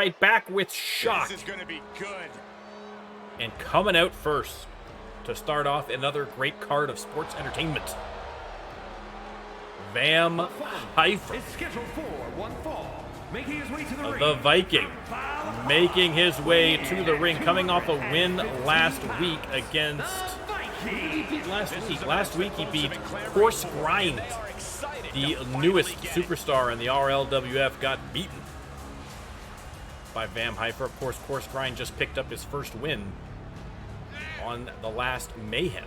right back with Shock. This is going to be good. And coming out first to start off another great card of sports entertainment. Vam Heifer, the Viking, making his way to the ring, coming off a win last week against... Last week he beat Course Grind, the newest superstar in the RLWF, got beaten by Vam Heifer. Of course, Course Grind just picked up his first win on the last Mayhem.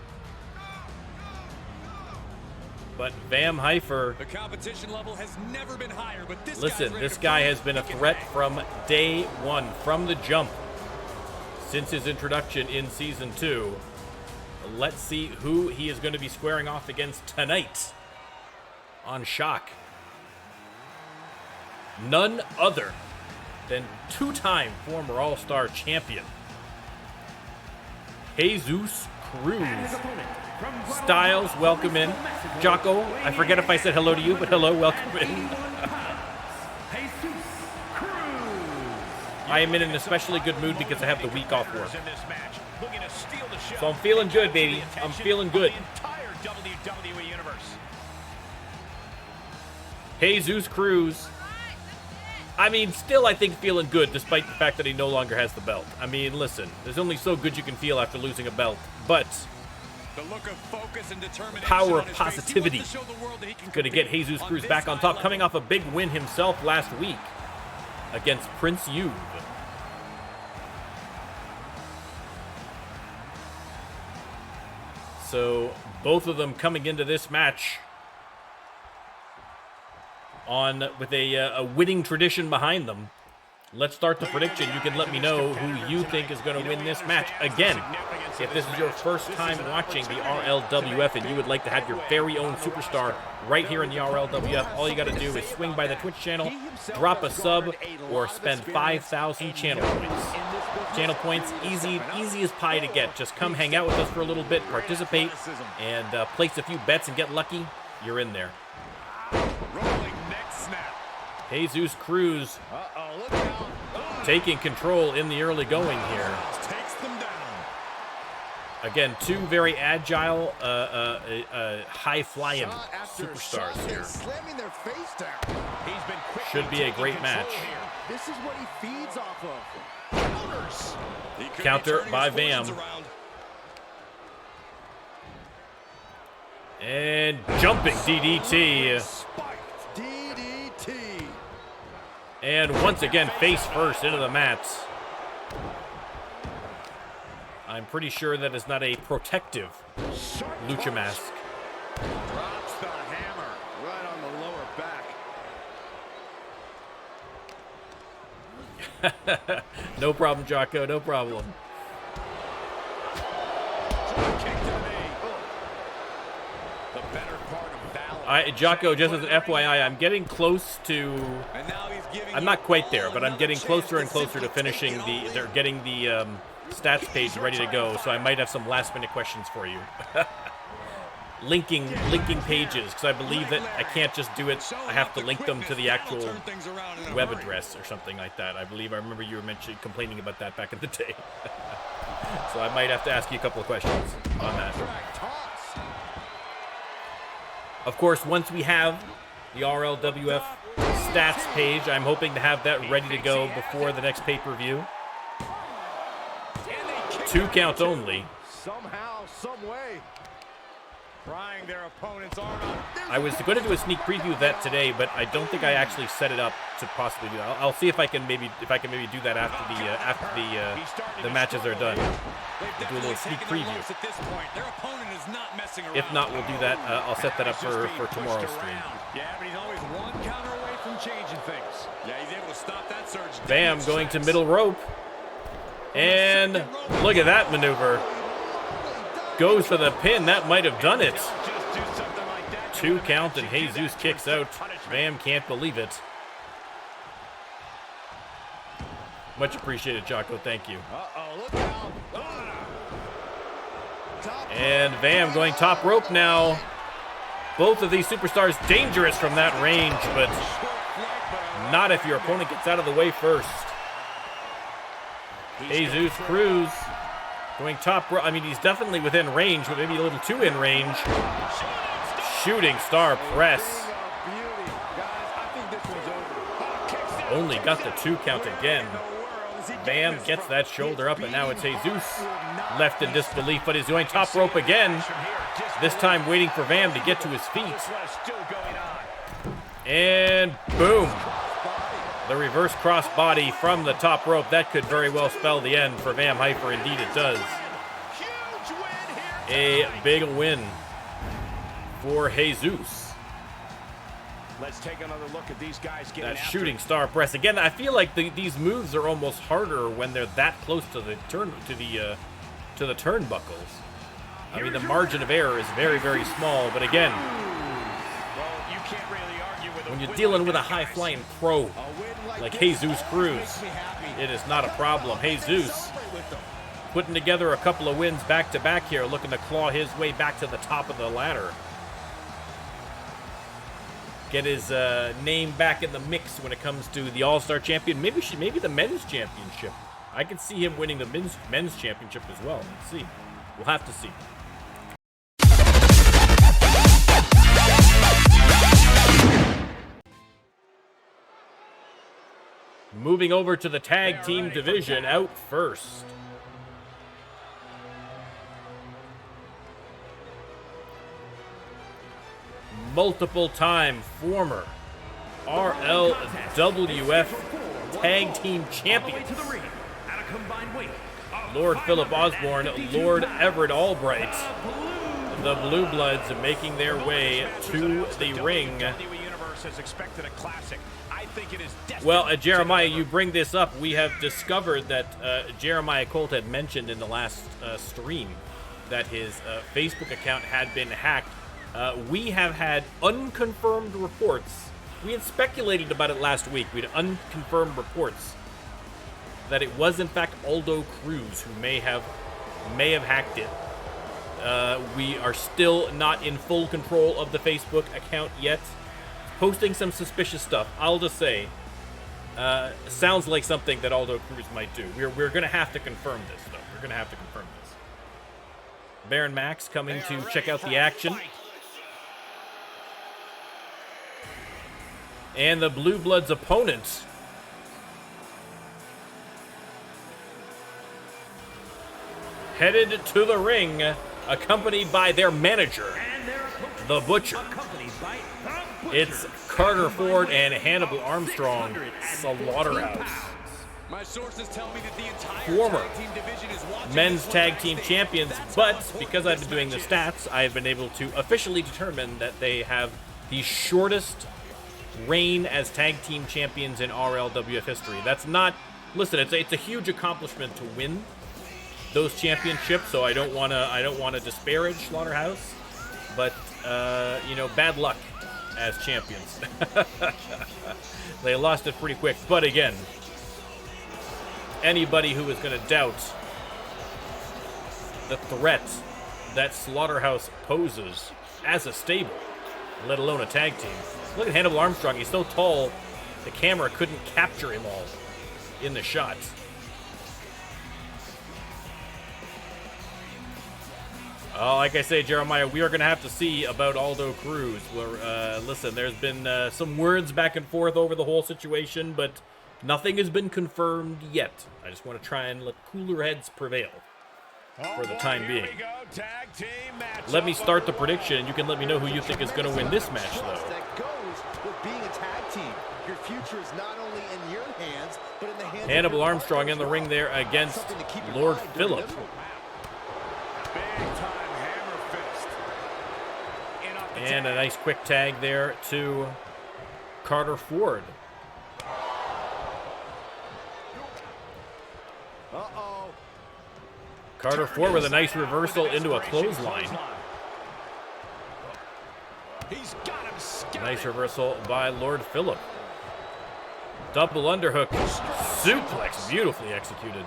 But Vam Heifer, the competition level has never been higher, but this guy has been a threat from day one, from the jump, since his introduction in Season 2. Let's see who he is going to be squaring off against tonight on Shock. None other than two-time former All-Star champion, Jesus Cruz. Styles, welcome in. Jocko, I forget if I said hello to you, but hello, welcome in. I am in an especially good mood because I have the week off work. So I'm feeling good, baby. I'm feeling good. Jesus Cruz. I mean, still I think feeling good despite the fact that he no longer has the belt. I mean, listen, there's only so good you can feel after losing a belt, but the look of focus and determination, power of positivity is going to get Jesus Cruz back on top, coming off a big win himself last week against Prince Yuve. So both of them coming into this match with a winning tradition behind them. Let's start the prediction. You can let me know who you think is going to win this match. Again, if this is your first time watching the RLWF and you would like to have your very own superstar right here in the RLWF, all you got to do is swing by the Twitch channel, drop a sub, or spend 5,000 channel points. Channel points, easy as pie to get. Just come hang out with us for a little bit, participate, and place a few bets and get lucky. You're in there. Jesus Cruz taking control in the early going here. Again, two very agile, high-flying superstars here. Should be a great match. This is what he feeds off of. Counter by Vam. And jumping DDT. And once again, face first into the mats. I'm pretty sure that is not a protective lucha mask. Drops the hammer right on the lower back. No problem, Jocko, no problem. Jocko, just as an FYI, I'm getting close to... I'm not quite there, but I'm getting closer and closer to finishing getting the stats page ready to go, so I might have some last-minute questions for you. linking pages, because I believe that I can't just do it. I have to link them to the actual web address or something like that. I remember you were complaining about that back in the day. So I might have to ask you a couple of questions on that. Of course, once we have the RLWF stats page, I'm hoping to have that ready to go before the next pay-per-view. 2 count only. Somehow, some way. Prying their opponent's arm out. I was going to do a sneak preview of that today, but I don't think I actually set it up to possibly do that. I'll see if I can maybe do that after the matches are done. We'll do a little sneak preview. If not, we'll do that. I'll set that up for tomorrow's stream. Yeah, but he's always one counter away from changing things. Yeah, he's able to stop that surge. Bam, going to middle rope. And look at that maneuver. Goes for the pin. That might have done it. 2 count and Jesus kicks out. Vam can't believe it. Much appreciated, Jocko. Thank you. And Vam going top rope now. Both of these superstars dangerous from that range, but not if your opponent gets out of the way first. Jesus Cruz going top rope. I mean, he's definitely within range, but maybe a little too in range. Shooting star press. Only got the 2 count again. Bam gets that shoulder up, and now it's Jesus left in disbelief, but he's going top rope again. This time waiting for Vam to get to his feet. And boom. The reverse crossbody from the top rope. That could very well spell the end for Vam Hyper. Indeed it does. A big win for Jesus. Let's take another look at these guys getting that shooting star press. Again, I feel like these moves are almost harder when they're that close to the turnbuckles. I mean, the margin of error is very, very small, but again, when you're dealing with a high-flying pro like Jesus Cruz, it is not a problem. Jesus putting together a couple of wins back-to-back here, looking to claw his way back to the top of the ladder. Get his name back in the mix when it comes to the All-Star Champion. Maybe the Men's Championship. I could see him winning the Men's Championship as well. Let's see. We'll have to see. Moving over to the tag team division, out first. Multiple-time former RLWF tag team champions. Lord Philip Osborne, Lord Everett Albright. The Blue Bloods making their way to the ring. Well, Jeremiah, you bring this up. We have discovered that Jeremiah Colt had mentioned in the last stream that his Facebook account had been hacked. We have had unconfirmed reports. We had speculated about it last week. We had unconfirmed reports that it was in fact Aldo Cruz who may have hacked it. We are still not in full control of the Facebook account yet. Posting some suspicious stuff. I'll just say, sounds like something that Aldo Cruz might do. We're going to have to confirm this, though. We're going to have to confirm this. Baron Max coming to check out the action. And the Blue Bloods' opponent headed to the ring, accompanied by their manager, the Butcher. It's Carter Ford and Hannibal Armstrong, Slaughterhouse. My sources tell me that the entire Former tag team division is watching men's this tag live. team champions, but because I've been doing the stats, I've been able to officially determine that they have the shortest reign as tag team champions in RLWF history. That's not, listen, it's a huge accomplishment to win those championships, so I don't want to disparage Slaughterhouse, but you know, bad luck as champions. They lost it pretty quick, but again, anybody who is going to doubt the threat that Slaughterhouse poses as a stable, let alone a tag team. Look at Hannibal Armstrong. He's so tall, the camera couldn't capture him all in the shot. Like I say, Jeremiah, we are going to have to see about Aldo Cruz. Listen, there's been some words back and forth over the whole situation, but nothing has been confirmed yet. I just want to try and let cooler heads prevail for the time being. Let me start the prediction, and you can let me know who you think is going to win this match, though. That goes with being a tag team. Your future is not only in your hands, but in the hands Hannibal of Armstrong in the ring there against Lord Philip. And a nice quick tag there to Carter Ford. Carter Ford with a nice reversal into a clothesline. Nice reversal by Lord Philip. Double underhook suplex, beautifully executed.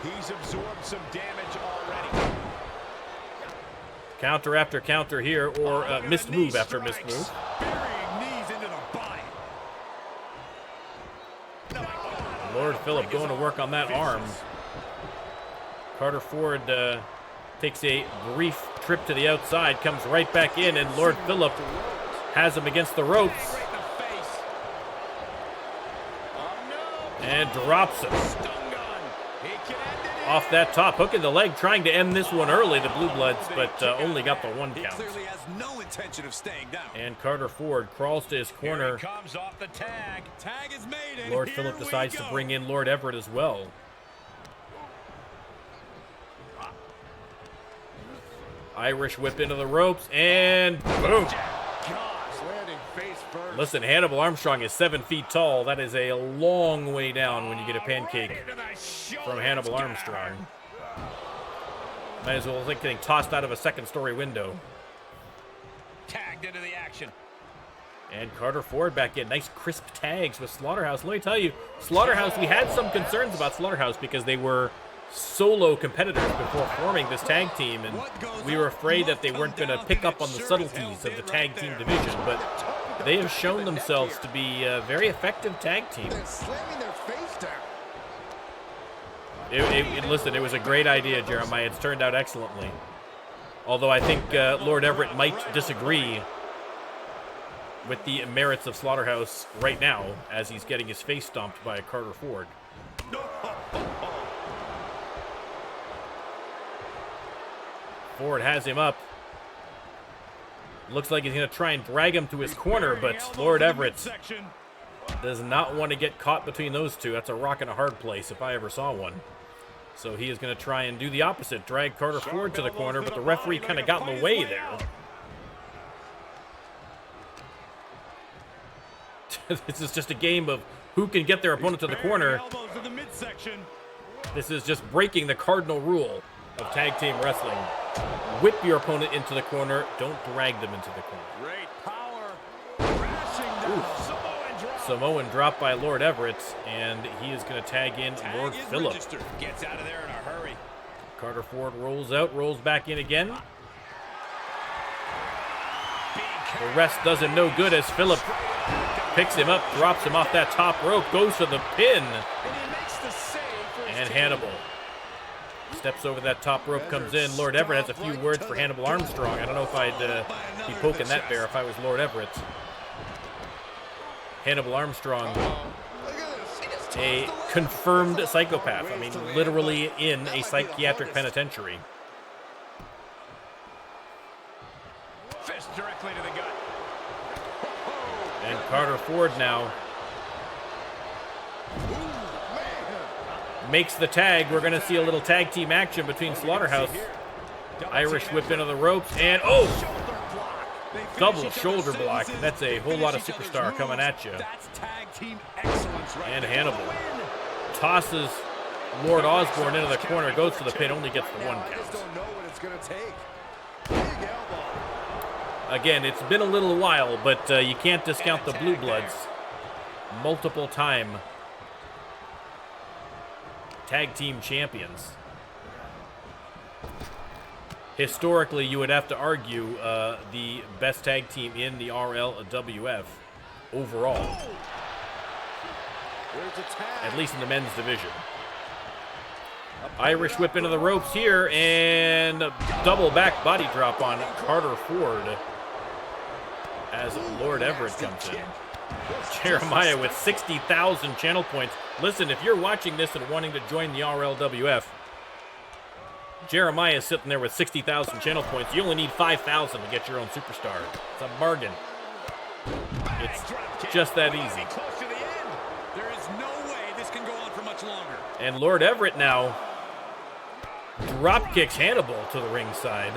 He's absorbed some damage already. Counter after counter here, or missed move after missed move. Burying knees into the body. Lord Phillip going to work on that arm. Carter Ford takes a brief trip to the outside, comes right back in, and Lord Phillip has him against the ropes. And drops him. Off that top, hook in the leg, trying to end this one early, the Blue Bloods, but only got the 1 count. No intention of staying down. And Carter Ford crawls to his corner. Comes off the tag. Tag is made. And Lord Phillip decides to bring in Lord Everett as well. Irish whip into the ropes, and boom. Listen, Hannibal Armstrong is 7 feet tall. That is a long way down when you get a pancake from Hannibal Armstrong. Might as well think getting tossed out of a second-story window. Tagged into the action. And Carter Ford back in. Nice crisp tags with Slaughterhouse. Let me tell you, Slaughterhouse, we had some concerns about Slaughterhouse because they were solo competitors before forming this tag team, and we were afraid that they weren't going to pick up on the subtleties of the tag team division, but they have shown themselves to be a very effective tag team. Listen, it was a great idea, Jeremiah. It's turned out excellently. Although I think Lord Everett might disagree with the merits of Slaughterhouse right now as he's getting his face stomped by Carter Ford. Ford has him up. Looks like he's going to try and drag him to his corner, but Lord Everett does not want to get caught between those two. That's a rock and a hard place if I ever saw one. So he is going to try and do the opposite, drag Carter Ford to the corner, but the referee kind of got in the way there. This is just a game of who can get their opponent to the corner. This is just breaking the cardinal rule of tag team wrestling. Whip your opponent into the corner. Don't drag them into the corner. Great power. Crashing down. Samoan drop by Lord Everett, and he is going to tag in Lord Phillip. Gets out of there in a hurry. Carter Ford rolls out, rolls back in again. The rest does him no good as Phillip picks him up, drops him off that top rope, goes for the pin. And Hannibal steps over that top rope, comes in. Lord Everett has a few words for Hannibal Armstrong. I don't know if I'd be poking that bear if I was Lord Everett. Hannibal Armstrong, a confirmed psychopath. I mean, literally in a psychiatric penitentiary. Fist directly to the gut. And Carter Ford now makes the tag. We're going to see a little tag team action between Slaughterhouse. Irish whip into the ropes, and double shoulder block. That's a whole lot of superstar coming at you. And Hannibal tosses Lord Osborne into the corner, goes for the pin, only gets the 1 count. Again, it's been a little while, but you can't discount the Blue Bloods. Multiple time tag team champions. Historically, you would have to argue the best tag team in the Rlwf overall. At least in the men's division. Irish whip into the ropes here, and double back body drop on Carter Ford as Lord Everett comes in. Jeremiah with 60,000 channel points. Listen, if you're watching this and wanting to join the Rlwf, Jeremiah is sitting there with 60,000 channel points. You only need 5,000 to get your own superstar. It's a bargain. It's just that easy. There is no way this can go on for much longer. And Lord Everett now drop kicks Hannibal to the ringside.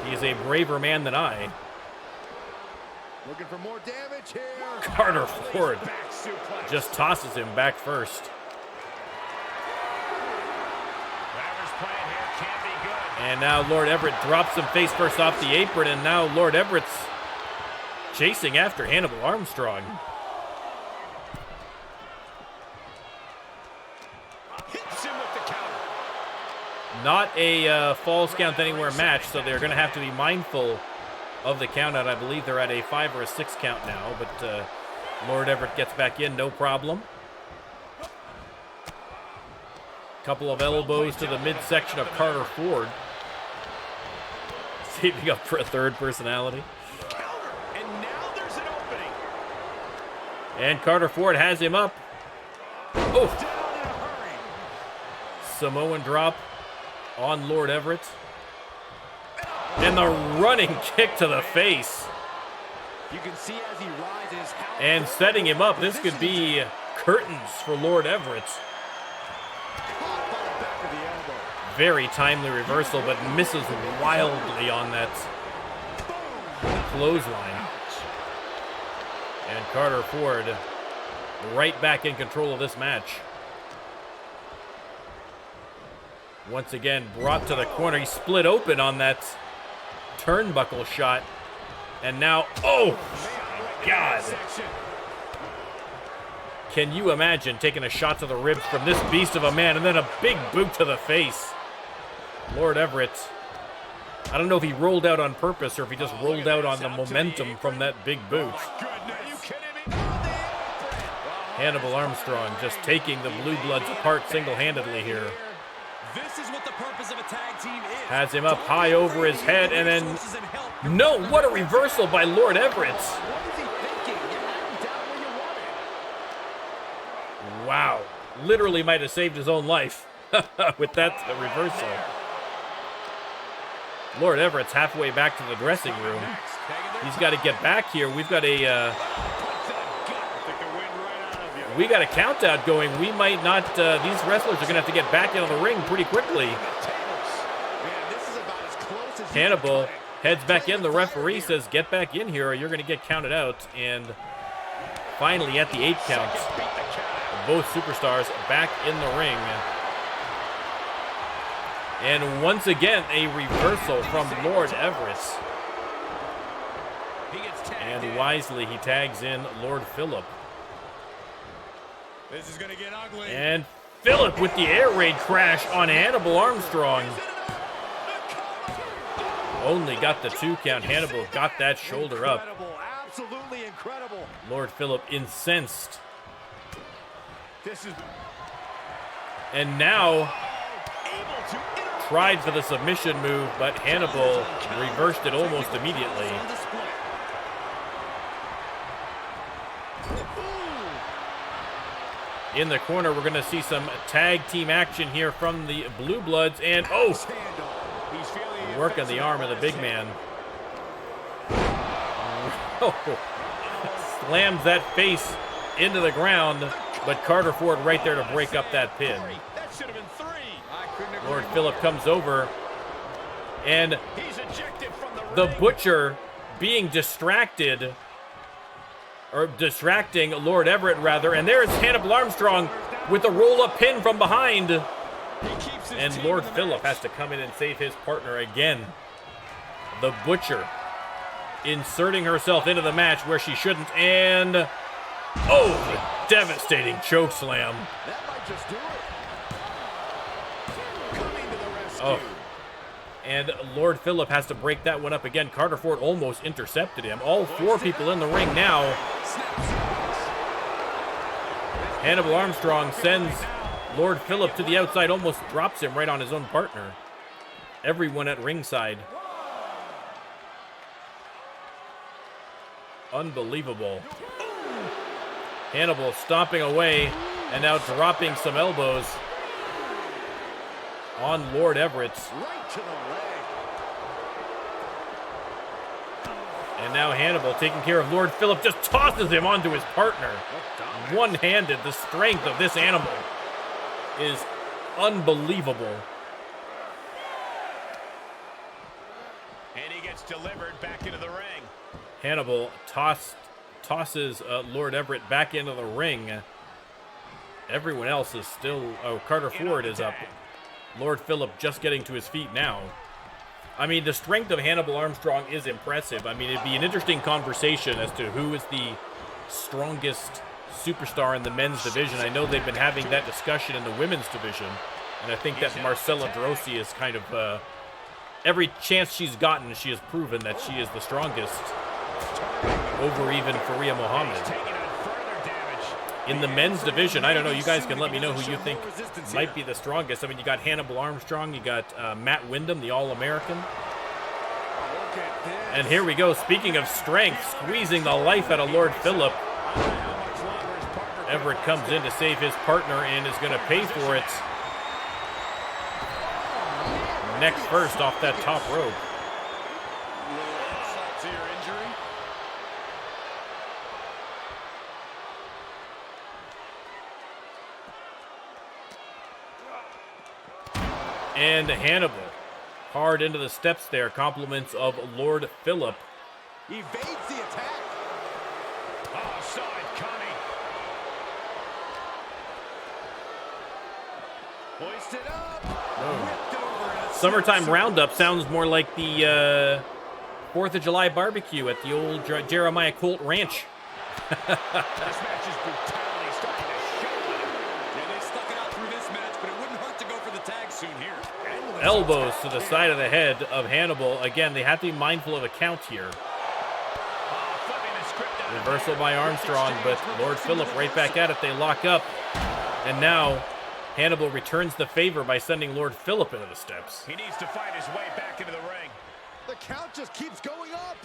He is a braver man than I. Looking for more damage here. Carter Ford just tosses him back first. And now Lord Everett drops him face first off the apron, and now Lord Everett's chasing after Hannibal Armstrong. Hits him with the counter. Not a Falls Count Anywhere match, so they're going to have to be mindful of the count out. I believe they're at a 5 or a 6 count now, but Lord Everett gets back in, no problem. Couple of elbows to the midsection of Carter Ford. Saving up for a third personality. And now there's an opening. And Carter Ford has him up. Oh! Down in a hurry. Samoan drop on Lord Everett. And the running kick to the face. You can see as he rises how And setting him up, this could be curtains for Lord Everett. Caught by the back of the elbow. Very timely reversal, but misses wildly on that clothesline. And Carter Ford right back in control of this match. Once again, brought to the corner. He split open on that turnbuckle shot. And now, oh, my God. Can you imagine taking a shot to the ribs from this beast of a man and then a big boot to the face? Lord Everett, I don't know if he rolled out on purpose or if he just rolled out on the momentum from that big boot. Hannibal Armstrong just taking the Blue Bloods apart single-handedly here. this is what the purpose of a tag team is. Has him up high over his head and then, no, what a reversal by Lord Everett. What is he thinking? You had him down where you wanted. Wow, literally might have saved his own life with that reversal. Lord Everett's halfway back to the dressing room. He's got to get back here. We've got a count out going. We might not. These wrestlers are going to have to get back into the ring pretty quickly. Hannibal heads back in. The referee says, "Get back in here, or you're going to get counted out." And finally, at the 8 count, both superstars back in the ring. And once again, a reversal from Lord Everett. And wisely, he tags in Lord Phillip. This is gonna get ugly. And Phillip with the air raid crash on Hannibal Armstrong. Only got the 2 count. Hannibal got that shoulder up. Absolutely incredible. Lord Phillip incensed. And now tried for the submission move, but Hannibal reversed it almost immediately. In the corner, we're going to see some tag team action here from the Blue Bloods. And, oh, working the arm of the big man. Oh, slams that face into the ground, but Carter Ford right there to break up that pin. Lord Phillip comes over, and the Butcher being distracted, or distracting Lord Everett rather, and there's Hannibal Armstrong with a roll-up pin from behind. And Lord Phillip has to come in and save his partner again. The Butcher inserting herself into the match where she shouldn't, and oh, devastating choke slam. That might just do it. Coming to the rescue. Oh. And Lord Phillip has to break that one up again. Carter Ford almost intercepted him. All 4 people in the ring now. Hannibal Armstrong sends Lord Phillip to the outside, almost drops him right on his own partner. Everyone at ringside. Unbelievable. Hannibal stomping away and now dropping some elbows on Lord Everett. Right to the leg. And now Hannibal taking care of Lord Phillip, just tosses him onto his partner. One-handed. The strength of this animal is unbelievable. And he gets delivered back into the ring. Hannibal tosses Lord Everett back into the ring. Everyone else is still... Oh, Carter Ford is up. Lord Phillip just getting to his feet now. I mean, the strength of Hannibal Armstrong is impressive. I mean, it'd be an interesting conversation as to who is the strongest superstar in the men's division. I know they've been having that discussion in the women's division, and I think that Marcella Droese is kind of... every chance she's gotten, she has proven that she is the strongest over even Faria Muhammad. in the men's division. I don't know. You guys can let me know who you think might be the strongest. I mean, you got Hannibal Armstrong. You got Matt Windham, the All-American. And here we go. Speaking of strength, squeezing the life out of Lord Phillip. Everett comes in to save his partner and is going to pay for it. Neck first off that top rope. And Hannibal hard into the steps there. Compliments of Lord Phillip. Evades the attack. Oh, saw it coming. Hoisted up. Whipped over in a Summertime Roundup sounds more like the 4th of July barbecue at the old Jeremiah Colt Ranch. This match's brutality starting to show on him. Yeah, they stuck it out through this match, but it wouldn't hurt to go for the tag soon here. Elbows to the side of the head of Hannibal. Again, they have to be mindful of a count here. Reversal by Armstrong, but Lord Phillip right back at it. They lock up. And now Hannibal returns the favor by sending Lord Phillip into the steps. He needs to fight his way back into the ring. The count just keeps going up.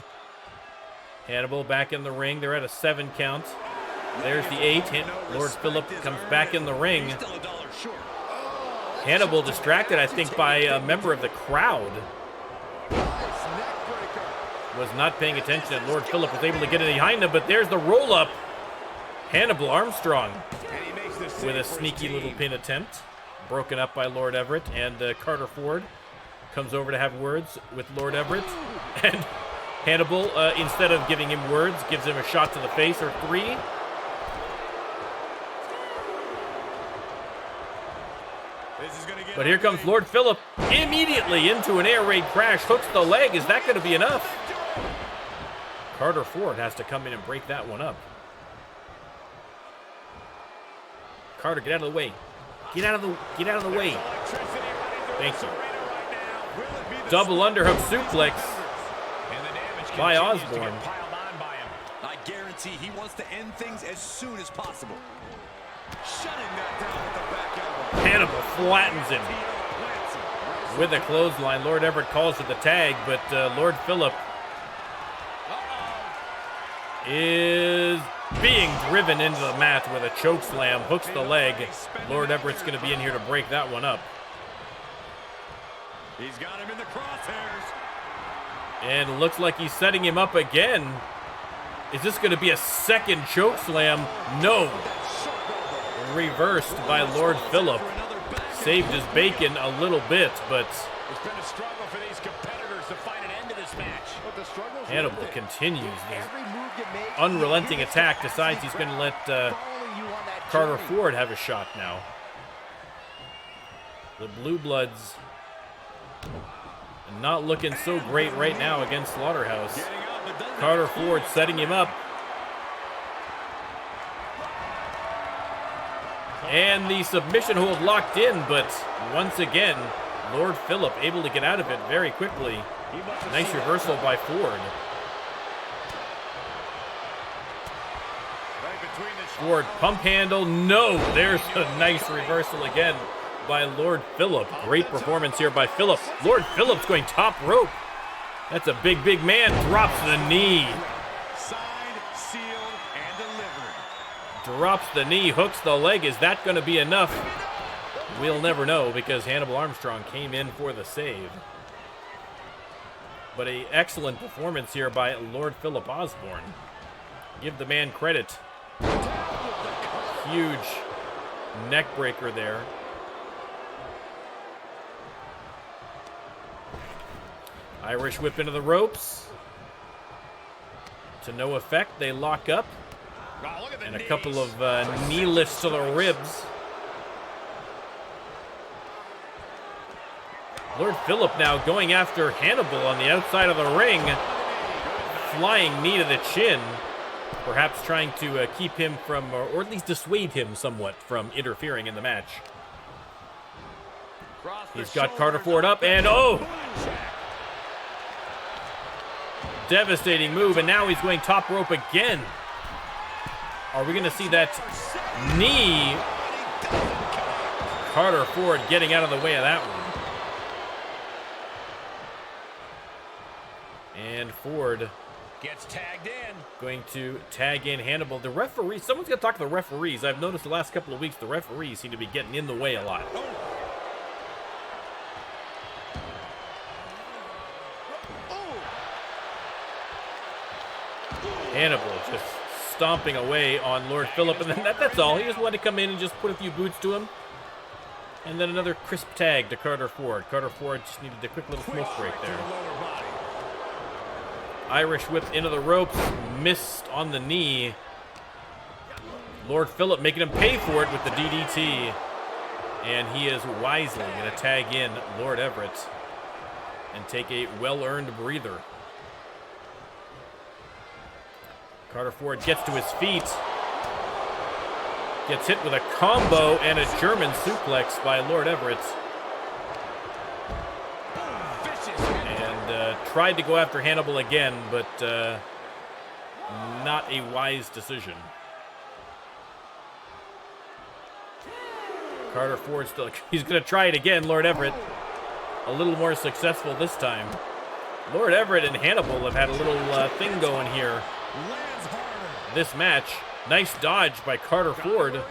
Hannibal back in the ring. They're at a 7 count. There's the 8. Lord Phillip comes back in the ring. Still $1 short. Hannibal distracted, I think, by a member of the crowd. Nice neck breaker. Was not paying attention, and Lord Phillip was able to get it behind him, but there's the roll-up. Hannibal Armstrong And he makes the save with a for his sneaky team. little pin attempt. Broken up by Lord Everett, and Carter Ford comes over to have words with Lord Everett. And Hannibal, instead of giving him words, gives him a shot to the face, or 3. This is gonna get But here comes Lord Phillip immediately into an air raid crash. Hooks the leg. Is that going to be enough? Carter Ford has to come in and break that one up. Carter, get out of the way. Get out of the way. Thank you. Double underhook suplex by Osborne. I guarantee he wants to end things as soon as possible. Shutting that down with the back elbow. Hannibal flattens him with a clothesline. Lord Everett calls for the tag, but Lord Phillip is being driven into the mat with a choke slam. Hooks the leg. Lord Everett's going to be in here to break that one up. He's got him in the crosshairs. And it looks like he's setting him up again. Is this going to be a second choke slam? No. Reversed by Lord Phillip. Saved his bacon a little bit, but It's been a struggle for these competitors to find an end to this match. But the struggle's Hannibal worth it. continues this Every move you make, unrelenting you get attack. the Decides he's going to let following you on that Carter journey. Ford have a shot now. The Blue Bloods not looking so great right now against Slaughterhouse. Carter Ford setting him up. And the submission hold locked in, but once again, Lord Phillip able to get out of it very quickly. Nice reversal by Ford. Ford pump handle, no. There's a nice reversal again by Lord Phillip. Great performance here by Phillip. Lord Phillip's going top rope. That's a big, big man. Drops the knee. Signed, sealed, and delivered. Drops the knee, hooks the leg. Is that going to be enough? We'll never know because Hannibal Armstrong came in for the save. But an excellent performance here by Lord Phillip Osborne. Give the man credit. Huge neck breaker there. Irish whip into the ropes. To no effect. They lock up. Oh, look at the And a knees. couple of knee lifts to the ribs. Lord Phillip now going after Hannibal on the outside of the ring. Flying knee to the chin. Perhaps trying to keep him from, or at least dissuade him somewhat from interfering in the match. He's got Carter Ford up, and oh! Devastating move, and now he's going top rope again. Are we going to see that knee? Carter Ford getting out of the way of that one. And Ford gets tagged in. Going to tag in Hannibal. The referee, someone's going to talk to the referees. I've noticed the last couple of weeks the referees seem to be getting in the way a lot. Hannibal just stomping away on Lord Phillip, and then that's all. He just wanted to come in and just put a few boots to him. And then another crisp tag to Carter Ford. Carter Ford just needed a quick little smoke break there. Irish whip into the ropes, missed on the knee. Lord Phillip making him pay for it with the DDT. And he is wisely going to tag in Lord Everett and take a well-earned breather. Carter Ford gets to his feet. Gets hit with a combo and a German suplex by Lord Everett. And tried to go after Hannibal again, but not a wise decision. Carter Ford still, he's going to try it again, Lord Everett. A little more successful this time. Lord Everett and Hannibal have had a little thing going here. This match. Nice dodge by Carter Ford.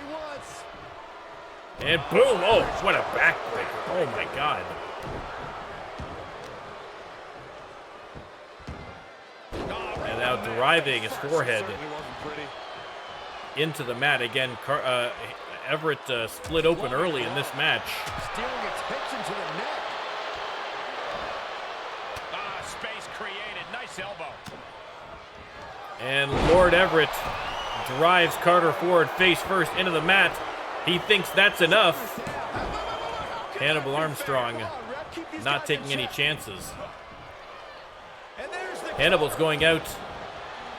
And boom! Oh, what a backbreaker. Oh my God. And now driving his forehead into the mat. Again, Everett split open early in this match. Steering attention to the neck. Space created. Nice elbow. And Lord Everett drives Carter Ford face first into the mat. He thinks that's enough. Hannibal Armstrong not taking any chances. Hannibal's going out.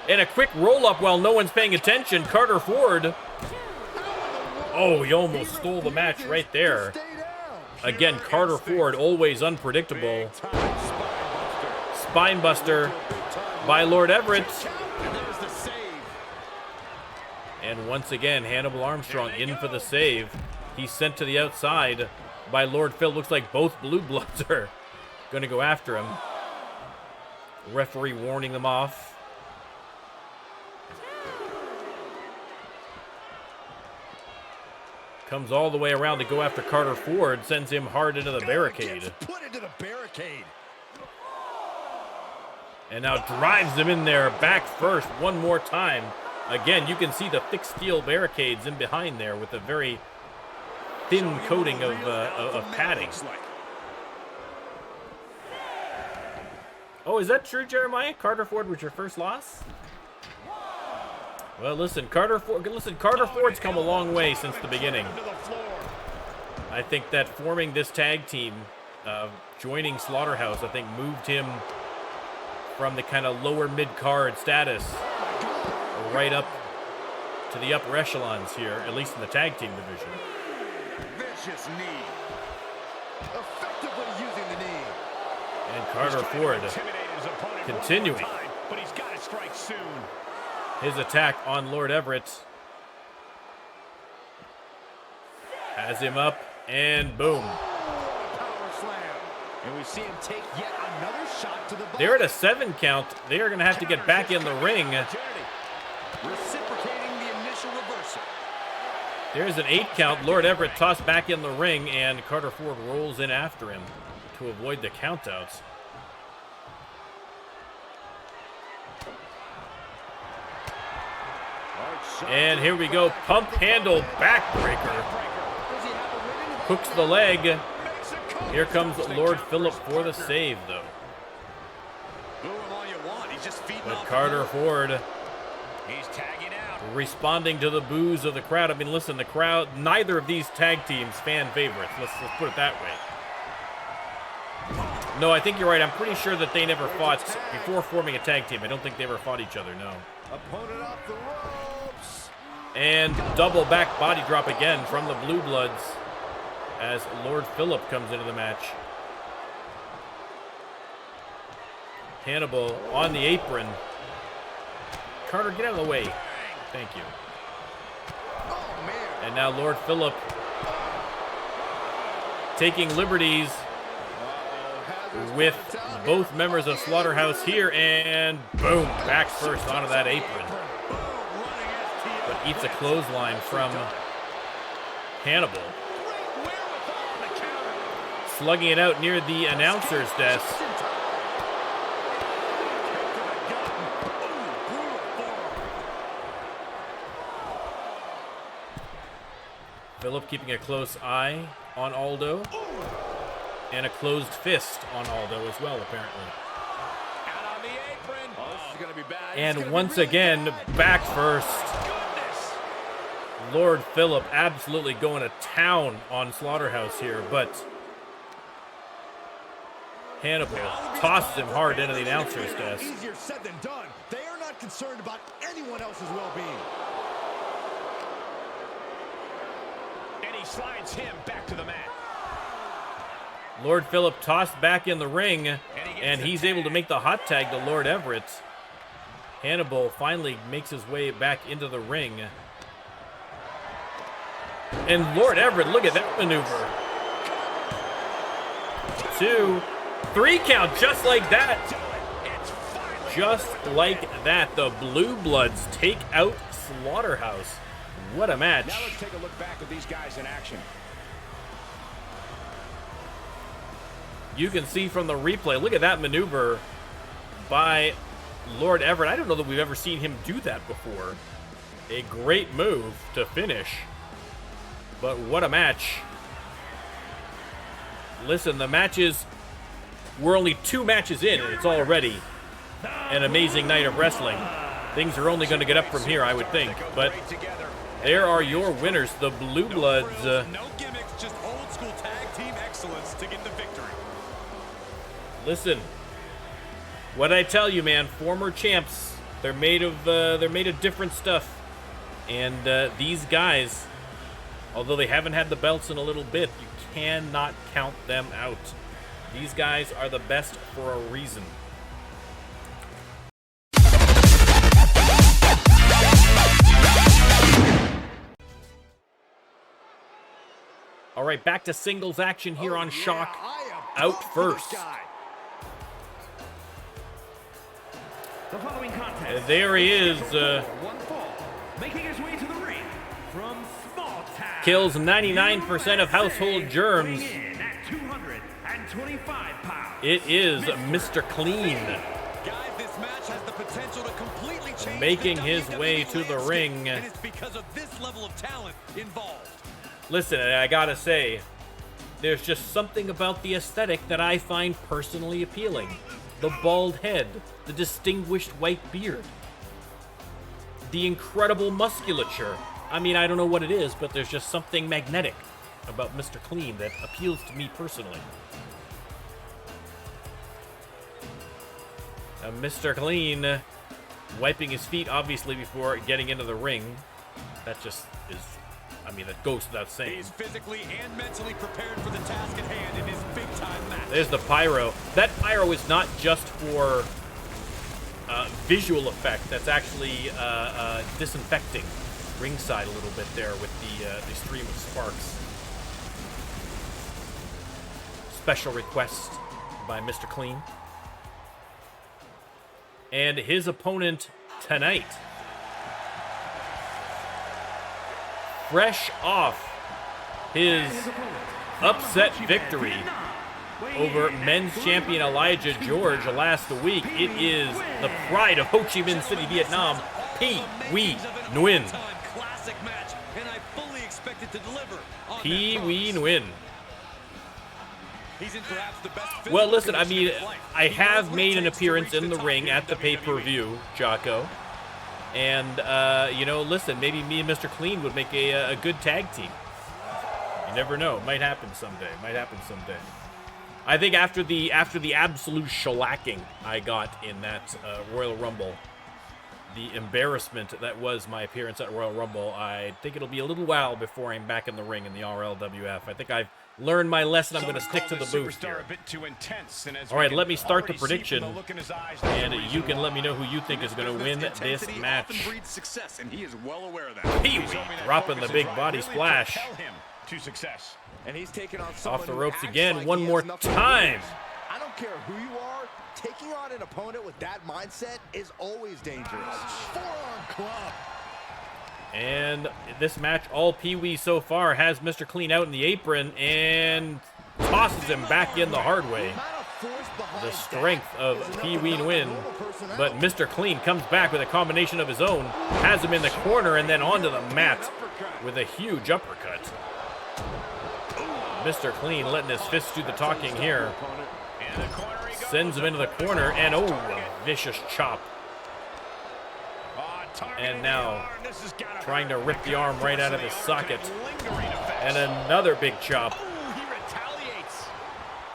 And a quick roll-up while no one's paying attention. Carter Ford. Oh, he almost stole the match right there. Again, Carter Ford, always unpredictable. Spinebuster by Lord Everett. And once again, Hannibal Armstrong in for the save. He's sent to the outside by Lord Phil. Looks like both Blue Bloods are going to go after him. Referee warning them off. Comes all the way around to go after Carter Ford. Sends him hard into the barricade. Put into the barricade. And now drives him in there back first one more time. Again, you can see the thick steel barricades in behind there with a very thin coating of padding. Oh, is that true, Jeremiah? Carter Ford was your first loss? Well, listen, Carter Ford's come a long way since the beginning. I think that forming this tag team, joining Slaughterhouse, I think moved him from the kind of lower mid-card status right up to the upper echelons here, at least in the tag team division. Vicious knee. Effectively using the knee. And Carter Ford continuing but he's got to strike soon. his attack on Lord Everett. Has him up, and boom. Power slam. And we see him take yet another shot to the body. They're at a 7 count. They are going to have to get back in the ring. Reciprocating the initial reversal. There's an 8 count. Lord Everett tossed back in the ring, and Carter Ford rolls in after him to avoid the countouts. And here we go. Pump handle backbreaker. Hooks the leg. Here comes Lord Phillip for the save, though. But Carter Ford He's tagging out. responding to the boos of the crowd. I mean, listen, the crowd, neither of these tag teams fan favorites. Let's put it that way. No, I think you're right. I'm pretty sure that they never fought before forming a tag team. I don't think they ever fought each other, no. Opponent off the ropes. And double back body drop again from the Blue Bloods as Lord Phillip comes into the match. Hannibal on the apron. Carter, get out of the way. Thank you. And now Lord Phillip taking liberties with both members of Slaughterhouse here, and boom, back first onto that apron. But eats a clothesline from Hannibal. Slugging it out near the announcer's desk. Phillip keeping a close eye on Aldo. And a closed fist on Aldo as well, apparently. Out on the apron. Oh, this is gonna be bad. And once again, back first. Lord Phillip absolutely going to town on Slaughterhouse here, but Hannibal tosses him hard into the announcer's desk. Easier said than done. They are not concerned about anyone else's well-being. And he slides him back to the mat. Lord Phillip tossed back in the ring, and he's able to make the hot tag to Lord Everett. Hannibal finally makes his way back into the ring. And Lord Everett, look at that maneuver. 2, 3 count, just like that. Just like that, the Blue Bloods take out Slaughterhouse. What a match. Now let's take a look back at these guys in action. You can see from the replay, look at that maneuver by Lord Everett. I don't know that we've ever seen him do that before. A great move to finish. But what a match. Listen, the matches, we're only 2 matches in, and it's already an amazing night of wrestling. Things are only going to get up from here, I would think. But there are your winners, the Blue Bloods. No gimmicks, just old school tag team excellence to get the victory. Listen, what I tell you, man, former champs, they're made of different stuff. And these guys, although they haven't had the belts in a little bit, you cannot count them out. These guys are the best for a reason. All right, back to singles action here on Shock. Out first. There he is. Making his way to the ring from small town. Kills 99% of household germs. At 225 pounds. It is Mr. Clean. Guys, this match has the potential to completely change making the his WWE way to the landscape, ring. And it's because of this level of talent involved. Listen, I gotta say, there's just something about the aesthetic that I find personally appealing. The bald head, the distinguished white beard, the incredible musculature. I mean, I don't know what it is, but there's just something magnetic about Mr. Clean that appeals to me personally. Mr. Clean wiping his feet, obviously, before getting into the ring. That just is, I mean, that goes without saying. He's physically and mentally prepared for the task at hand in his big-time match. There's the pyro. That pyro is not just for visual effect. That's actually disinfecting ringside a little bit there with the stream of sparks. Special request by Mr. Clean. And his opponent tonight, fresh off his upset victory over men's champion Elijah George last week, it is the pride of Ho Chi Minh City, Vietnam, Wwe 2K23. Classic match, and I fully expected to deliver on Wwe 2K23. He's in perhaps the best. Well, listen, I mean, I have made an appearance in the ring at the pay-per-view, Jocko. And, you know, listen, maybe me and Mr. Clean would make a good tag team. You never know. Might happen someday. Might happen someday. I think after the absolute shellacking I got in that Royal Rumble, the embarrassment that was my appearance at Royal Rumble. I think it'll be a little while before I'm back in the ring in the RLWF. I think I've learned my lesson. I'm going to stick to the booth here. All right, let me start the prediction, and you can let me know who you think is going to win this match. Pee-wee dropping the big body splash. And he's taking on Off the ropes again, one more time. I don't care who you are, taking on an opponent with that mindset is always dangerous. Forearm club. And this match, all Pee-wee so far has Mr. Clean out in the apron and tosses him back in the hard way. The strength of Pee-wee Nguyen, but Mr. Clean comes back with a combination of his own, has him in the corner and then onto the mat with a huge uppercut. Mr. Clean letting his fists do the talking here. Sends him into the corner and oh, a vicious chop. And now trying to rip the arm right out of his socket. And another big chop.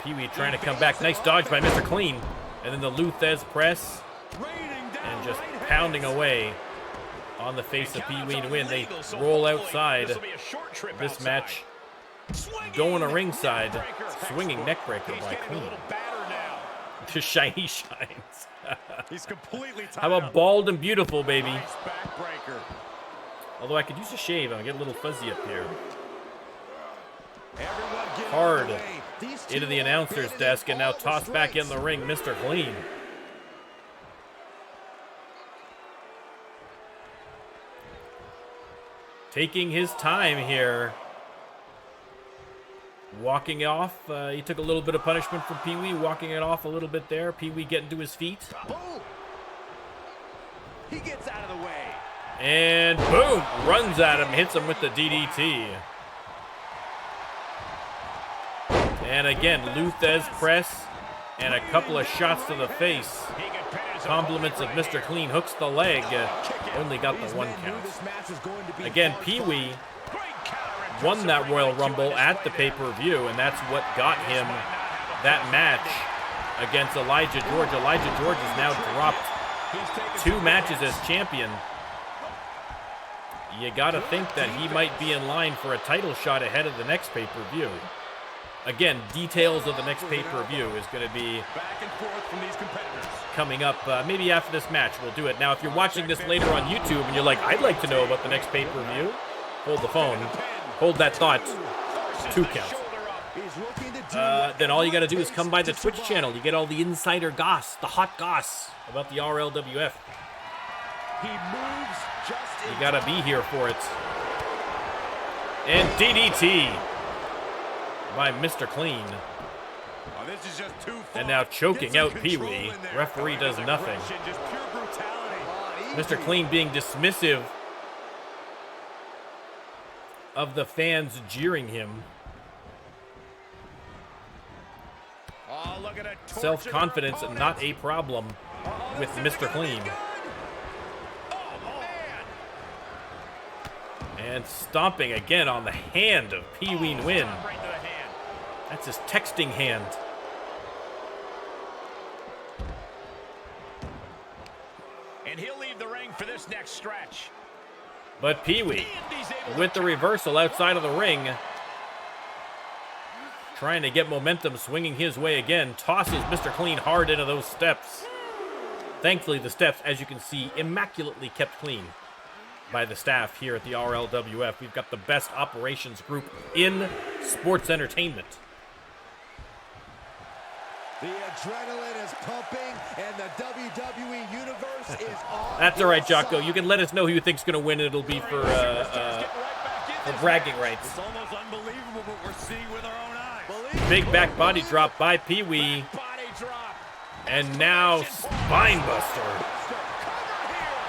Pee-wee trying to come back. Nice dodge by Mr. Clean. And then the Luthez press. And just pounding away on the face of Pee-wee Nguyen. They roll outside. This match going to ringside. Swinging neck breaker by Clean. To shiny shines. He's completely tied. How about bald and beautiful, baby? Nice backbreaker. Although I could use a shave. I'll get a little fuzzy up here. Everyone get Hard away. into the announcer's desk and now tossed back in the ring, Mr. Clean. Taking his time here. Walking off. He took a little bit of punishment from Pee-wee, walking it off a little bit there. Pee-wee getting to his feet. Boom. He gets out of the way. And boom! Runs at him, hits him with the DDT. And again, Luthez press and a couple of shots to the face. Compliments of Mr. Clean, hooks the leg. Only got the one count. Again, Pee-wee won that Royal Rumble at the pay-per-view, and that's what got him that match against Elijah George. Elijah George has now dropped 2 matches as champion. You gotta think that he might be in line for a title shot ahead of the next pay-per-view. Again, details of the next pay-per-view is going to be coming up maybe after this match. We'll do it. Now, if you're watching this later on YouTube and you're like, I'd like to know about the next pay-per-view, hold the phone. Hold that thought. 2 count. Then all you got to do is come by the Twitch channel. You get all the insider goss, the hot goss about the RLWF. You got to be here for it. And DDT by Mr. Clean. And now choking out Pee-wee. Referee does nothing. Mr. Clean being dismissive of the fans jeering him. Self-confidence not a problem with Mr. Clean. And stomping again on the hand of Pee-wee Nguyen. That's his texting hand. And he'll leave the ring for this next stretch. But Pee-wee, with the reversal outside of the ring, trying to get momentum, swinging his way again, tosses Mr. Clean hard into those steps. Thankfully, the steps, as you can see, immaculately kept clean by the staff here at the RLWF. We've got the best operations group in sports entertainment. The adrenaline is pumping, and the WWE Universe is on. That's all right, Jocko. You can let us know who you think's going to win. It'll be for bragging rights. It's almost unbelievable what we're seeing with our own eyes. Big back body drop by Pee-wee. And now spine buster.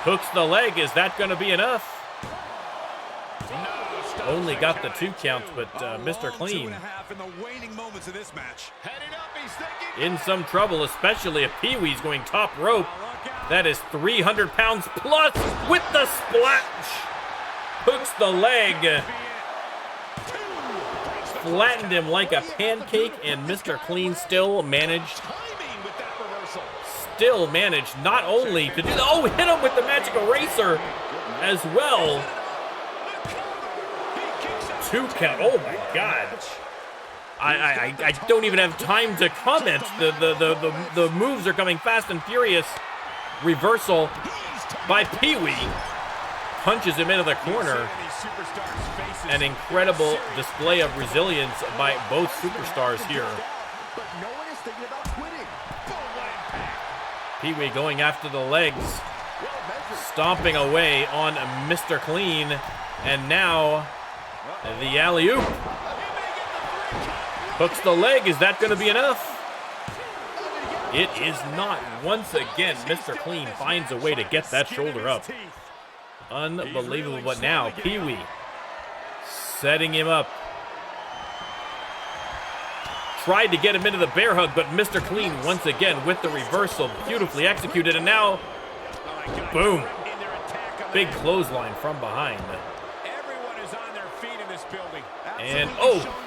Hooks the leg. Is that going to be enough? Only got the 2 counts, but Mr. Clean in some trouble, especially if Pee-wee's going top rope. That is 300 pounds plus with the splash. Hooks the leg. Flattened him like a pancake, and Mr. Clean still managed still managed not only to do the, oh, hit him with the magic eraser as well. 2 count, oh my God. I don't even have time to comment. The moves are coming fast and furious. Reversal by Pee-wee. Punches him into the corner. An incredible display of resilience by both superstars here. But no one is thinking about quitting. Pee-wee going after the legs. Stomping away on Mr. Clean. And now the alley-oop. Hooks the leg. Is that going to be enough? It is not. Once again, Mr. Clean finds a way to get that shoulder up. Unbelievable. But now, Pee-wee setting him up. Tried to get him into the bear hug, but Mr. Clean once again with the reversal. Beautifully executed. And now, boom. Big clothesline from behind. Everyone is on their feet in this building. And, oh.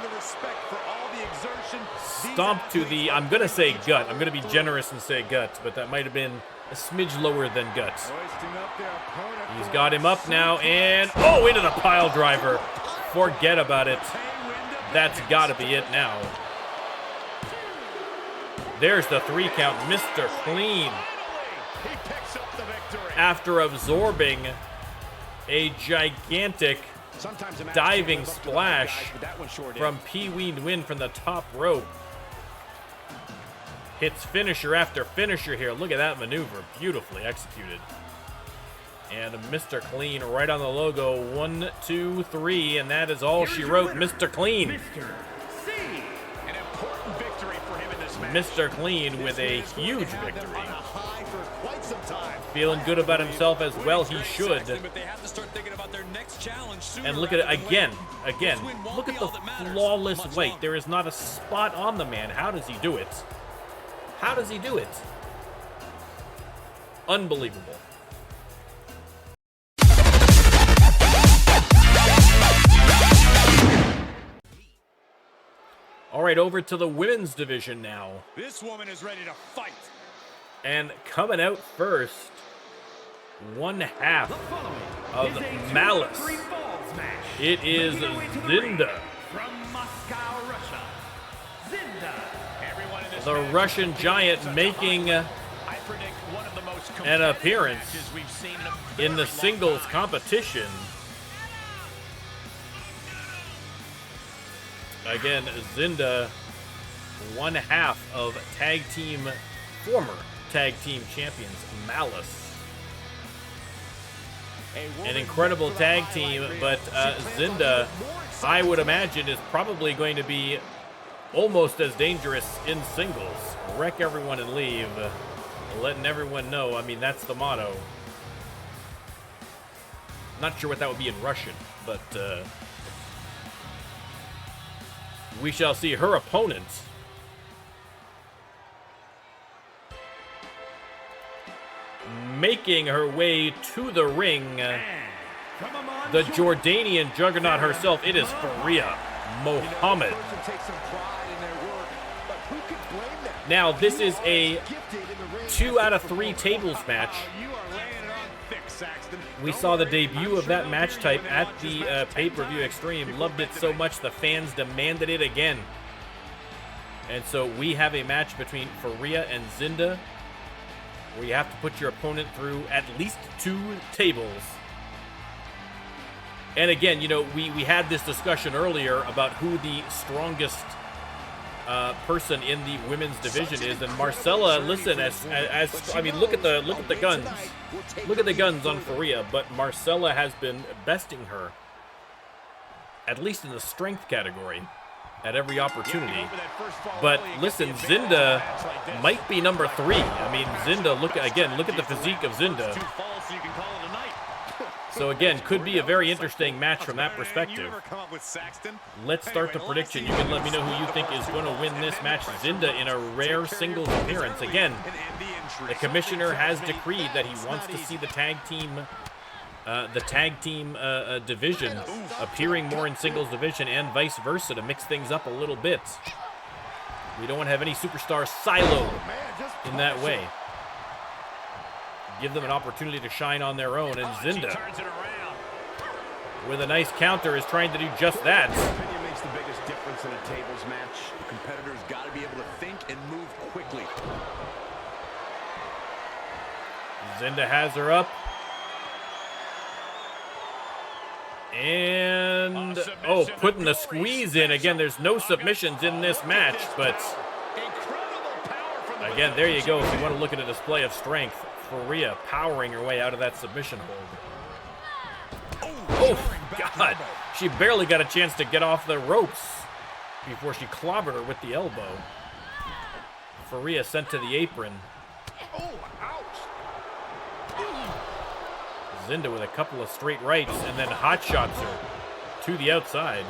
Stomp to the, I'm going to say gut. I'm going to be generous and say gut, but that might have been a smidge lower than gut. He's got him up now, and, oh, into the pile driver. Forget about it. That's got to be it now. There's the 3 count, Mr. Clean. After absorbing a gigantic diving splash from Pee-wee Nguyen from the top rope. Hits finisher after finisher here. Look at that maneuver. Beautifully executed. And Mr. Clean right on the logo. 1, 2, 3, and that is all she wrote. Mr. Clean. An important victory for him in this match. Mr. Clean with a huge victory. Feeling good about himself as well. He should. And look at it again. Look at the flawless weight. There is not a spot on the man. How does he do it? How does he do it? Unbelievable. All right, over to the women's division now. This woman is ready to fight. And coming out first, 1/2 of Malice. It is Zinda. From Moscow, Russia, Zinda. The Russian giant making an appearance in the singles competition. Again, Zinda, 1/2 of former tag team champions, Malice. An incredible tag team, but Zinda, I would imagine, is probably going to be almost as dangerous in singles. Wreck everyone and leave. Letting everyone know. I mean, that's the motto. Not sure what that would be in Russian, but we shall see. Her opponent, making her way to the ring, the Jordanian juggernaut herself. It is Faria Mohammed. Now, this is a 2 out of 3 tables match. We saw the debut of that match type at the pay-per-view Extreme. Loved it so much, the fans demanded it again. And so we have a match between Faria and Zinda, where you have to put your opponent through at least 2 tables. And again, you know, we had this discussion earlier about who the strongest person in the women's division is, and Marcella, listen, as I mean, look at the guns. Look at the guns on Faria, but Marcella has been besting her, at least in the strength category, at every opportunity. But listen, Zinda might be number 3. I mean, Zinda, look at the physique of Zinda. So again, could be a very interesting match from that perspective. Let's start the prediction. You can let me know who you think is going to win this match. Zinda in a rare singles appearance. Again, the commissioner has decreed that he wants to see the tag team division appearing more in singles division and vice versa to mix things up a little bit. We don't want to have any superstar silo in that way. give them an opportunity to shine on their own. And Zinda, Turns it around. with a nice counter, is trying to do just that. Opinion makes the biggest difference in a tables match. The competitor's got to be able to think and move quickly. Zinda has her up. And, oh, putting the squeeze in. Again, there's no submissions in this match, but again, there you go. If you want to look at a display of strength, Faria powering her way out of that submission hold. Oh, God. She barely got a chance to get off the ropes before she clobbered her with the elbow. Faria sent to the apron. Oh, ouch. Zinda with a couple of straight rights and then hot shots her to the outside.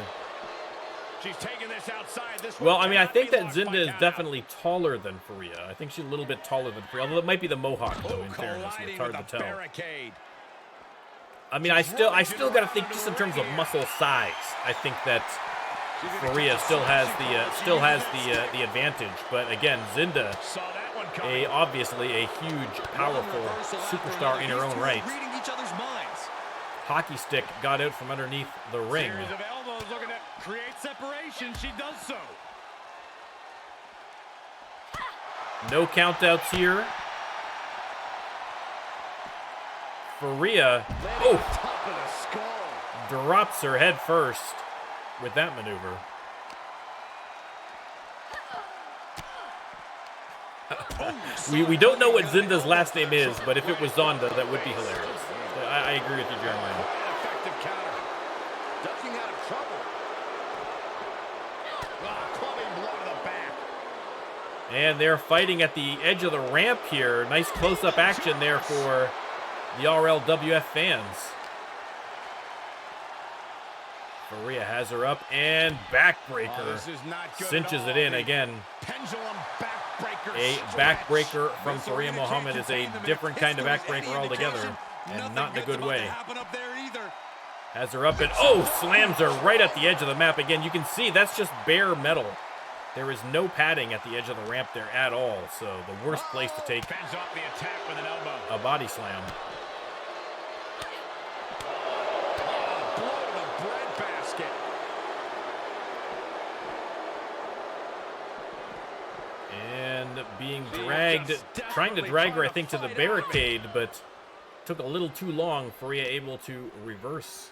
She's taking this outside. This Well, I mean, I think that Zinda is definitely taller than Faria. I think she's a little bit taller than Faria, although it might be the mohawk, though, in fairness. It's hard to tell. I mean, I still got to think just in terms of muscle size. I think that Faria still has the advantage. But again, Zinda, obviously a huge, powerful superstar in her own right. Hockey stick got out from underneath the ring. Series of elbows looking to create separation. She does so. No countouts here. Faria, drops her head first with that maneuver. We don't know what Zinda's last name is, but if it was Zonda, that would be hilarious. I agree with you, Jeremiah. Effective counter. Ducking out of trouble. Clubbing blow to the back. And they're fighting at the edge of the ramp here. Nice close-up action there for the RLWF fans. Faria has her up and backbreaker. Cinches it in again. Pendulum backbreaker. A backbreaker from Faria Muhammad is a different kind of backbreaker altogether, and not in a good way. Has her up and, oh, slams her right at the edge of the map again. You can see that's just bare metal. There is no padding at the edge of the ramp there at all, so the worst place to take Fends off the attack with an elbow. a body slam. Blow to the breadbasket. And being dragged, trying to drag her, I think, to the barricade, but took a little too long. Faria able to reverse.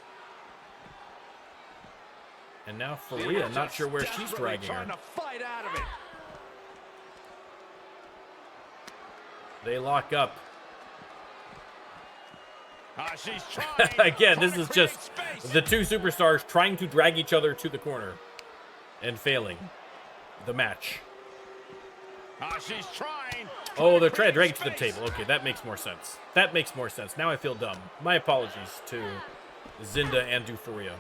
And now Faria, not sure where she's dragging her. They lock up. Again, this is just the two superstars trying to drag each other to the corner and failing the match. Oh, they're trying to drag it to the table. Okay, that makes more sense. That makes more sense. Now I feel dumb. My apologies to Zinda and to Faria.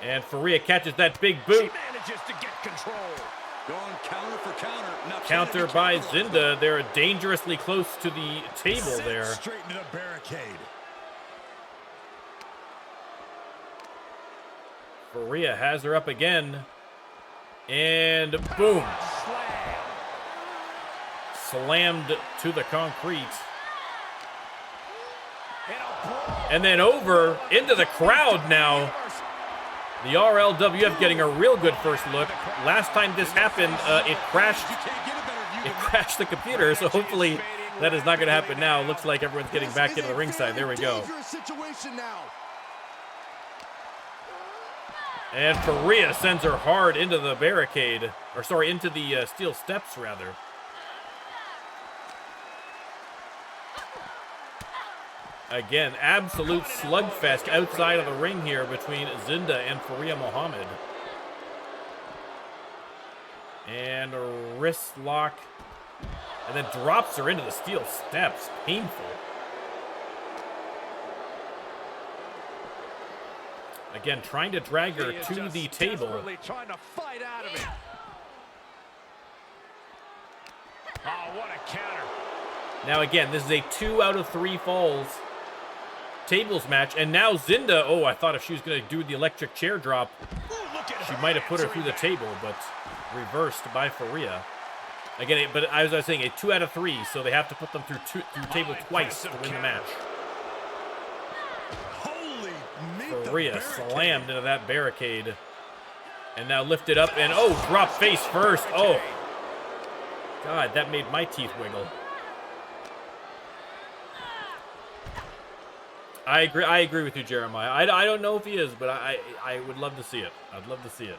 And Faria catches that big boot. She manages to get control. Going counter for counter. Now Counter by Zinda. They're dangerously close to the table there. Straight into the barricade. Faria has her up again. And boom. Slammed to the concrete. And then over into the crowd now. The RLWF getting a real good first look. Last time this happened, it crashed the computer, so hopefully that is not going to happen now. Looks like everyone's getting back into the ringside. There we go. And Faria sends her hard into the barricade, or sorry, into the steel steps, rather. Again, absolute slugfest outside of the ring here between Zinda and Faria Muhammad. And a wrist lock. And then drops her into the steel steps. Painful. Again, trying to drag her to the table. Trying to fight out of it. Oh, what a counter. Now again, this is a 2 out of 3 falls tables match, and now Zinda, oh, I thought if she was going to do the electric chair drop, she might have put her through the table, but reversed by Faria. Again, but as I was saying, a 2 out of 3, so they have to put them through table twice to win the match. Rhea slammed into that barricade. And now lifted up and, oh, drop face first. Oh, God, that made my teeth wiggle. I agree with you, Jeremiah. I don't know if he is, but I would love to see it. I'd love to see it.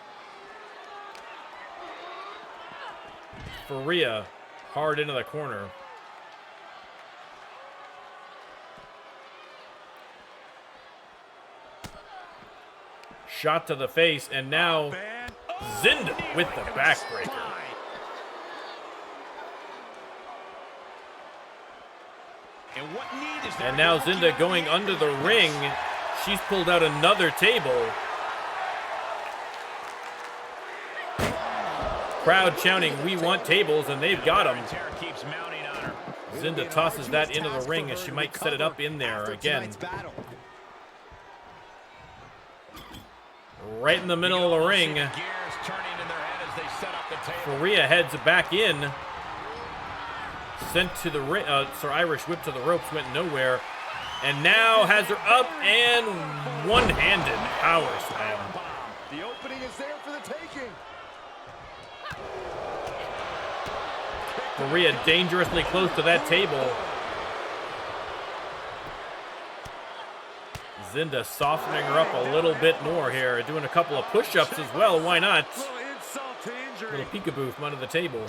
For Rhea, hard into the corner. Shot to the face, and now Zinda with the backbreaker. And now Zinda going under the ring. She's pulled out another table. Crowd shouting, "We want tables," and they've got them. Zinda tosses that into the ring as she might set it up in there again. Right in the middle of the ring. Rhea heads back in. Sent to the ring. Sir Irish whip to the ropes, went nowhere. And now has her up and one-handed power slam. The opening is there for the taking. Rhea dangerously close to that table. Zinda softening her up a little bit more here, doing a couple of push-ups as well. Why not? Little peekaboo from under the table.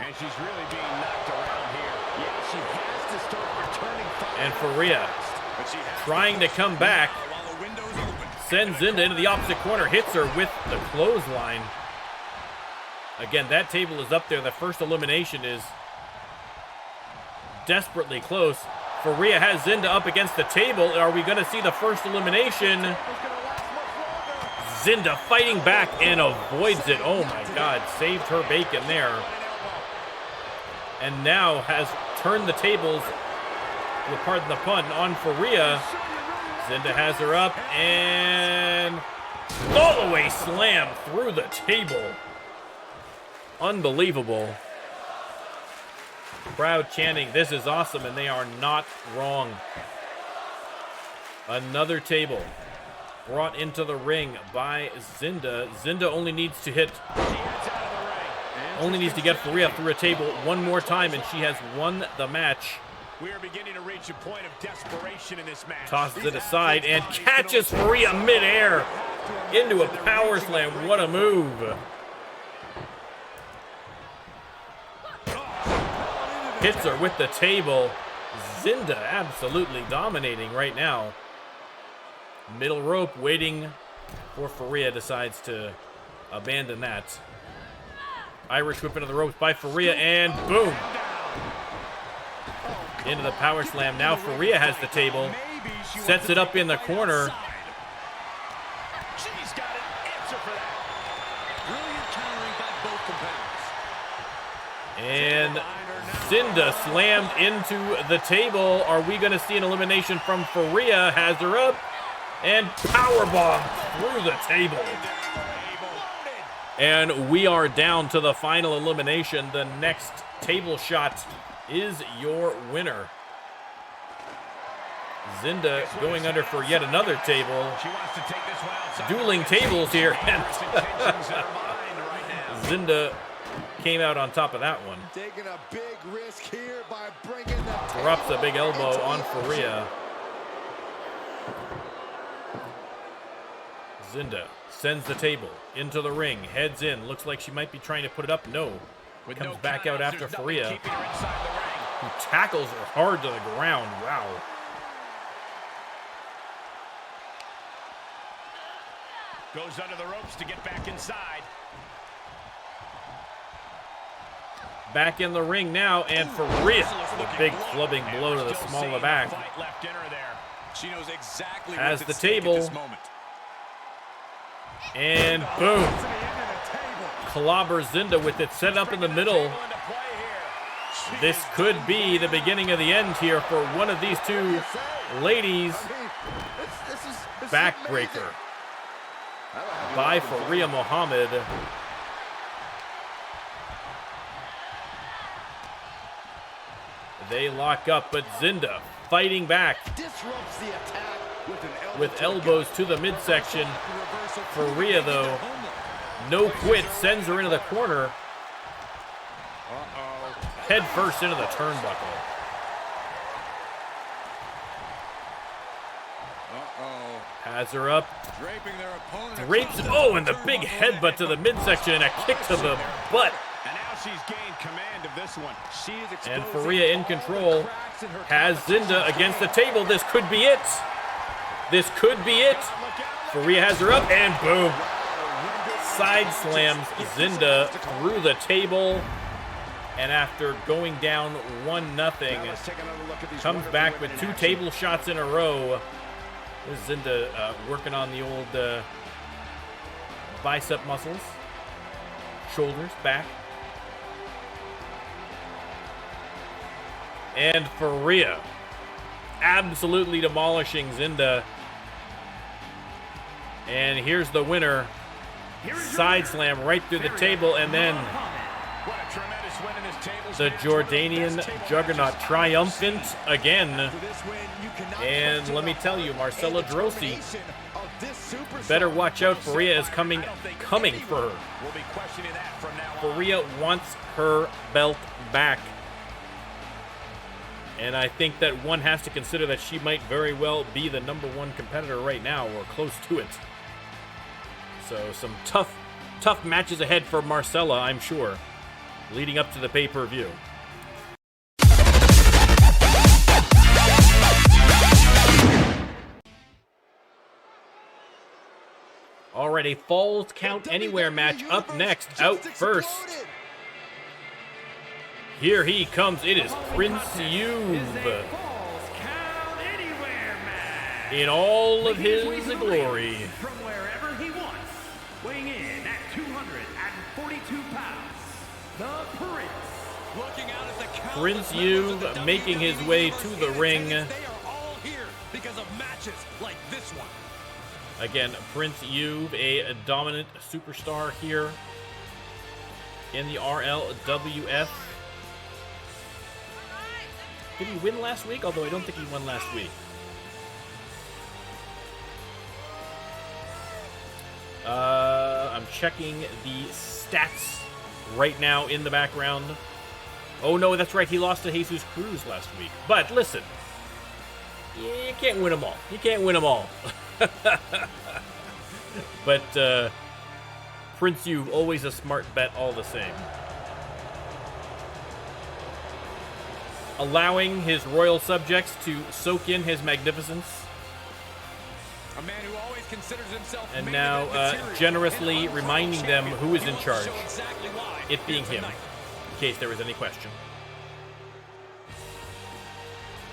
And she's really being knocked around here. Yeah, she has to start returning. And for Rhea, trying to come back, sends Zinda into the opposite corner, hits her with the clothesline. Again, that table is up there. The first elimination is desperately close. Rhea has Zinda up against the table. Are we going to see the first elimination? Zinda fighting back and avoids it. Oh my God, saved her bacon there. And now has turned the tables, pardon the pun, on Rhea. Zinda has her up and all the way slam through the table. Unbelievable. Crowd chanting, "This is awesome," and they are not wrong. Another table brought into the ring by Zinda. Zinda only needs to get Rhea through a table one more time, and she has won the match. We are beginning to reach a point of desperation in this match. Tosses it aside and catches Rhea midair into a power slam. What a move. Hits her with the table. Zinda absolutely dominating right now. Middle rope waiting for Rhea, decides to abandon that. Irish whip into the ropes by Rhea, and boom. Into the power slam. Now Rhea has the table. Sets it up in the corner. She's got an answer for that. Brilliant countering by both competitors. And Zinda slammed into the table. Are we going to see an elimination from Rhea? Has her up and powerbomb through the table. And we are down to the final elimination. The next table shot is your winner. Zinda going under for yet another table. Dueling tables here. And Zinda came out on top of that one. Taking a big risk here by bringing the drops a big elbow on Rhea. Zinda sends the table into the ring, heads in. Looks like she might be trying to put it up. No. Comes back out after Rhea, who tackles her hard to the ground. Wow. Goes under the ropes to get back inside. Back in the ring now, and Rhea, the big clubbing blow to the small of the back. She knows exactly has the table. And boom. Clobber Zinda with it set up in the middle. This could be the beginning of the end here for one of these two ladies. Backbreaker by Rhea Mohammed. They lock up, but Zinda fighting back Disrupts the attack with elbows to the midsection. Faria, though, no quit, sends her into the corner. Head first into the turnbuckle. Has her up. Drapes. Oh, and the big headbutt to the midsection and a kick to the butt. And now she's gained command of this one. She is And exposing Faria in control. Has Zinda against the table. This could be it. This could be it. Faria has her up and boom. Side slams Zinda through the table. And after going down 1-0, comes back with 2 table shots in a row. This is Zinda working on the old bicep muscles, shoulders, back. And Faria absolutely demolishing Zinda. And here's the winner. Side slam right through the table, and then what a tremendous win in this tables the match. Jordanian Juggernaut triumphant again. And let me tell you, Marcella Droese better watch out. Faria is coming for her. We'll be questioning that from now on. Faria wants her belt back. And I think that one has to consider that she might very well be the #1 competitor right now, or close to it. So some tough matches ahead for Marcella, I'm sure, leading up to the pay-per-view. All right, a Falls Count Anywhere match up next. Out first. Here he comes. It is Prince Youve in all of his glory. From wherever he wants, weighing in at 242 pounds, the Prince. Looking out at the Prince Youve making his way to the ring. They are all here because of matches like this one. Again, Prince Youve, a dominant superstar here in the RLWF. Did he win last week? Although I don't think he won last week. I'm checking the stats right now in the background. Oh no, that's right, he lost to Jesus Cruz last week. But listen, you can't win them all. You can't win them all. But Prince Youve, always a smart bet all the same. Allowing his royal subjects to soak in his magnificence. A man who always considers himself And now generously reminding them who is in charge. It being him, in case there was any question.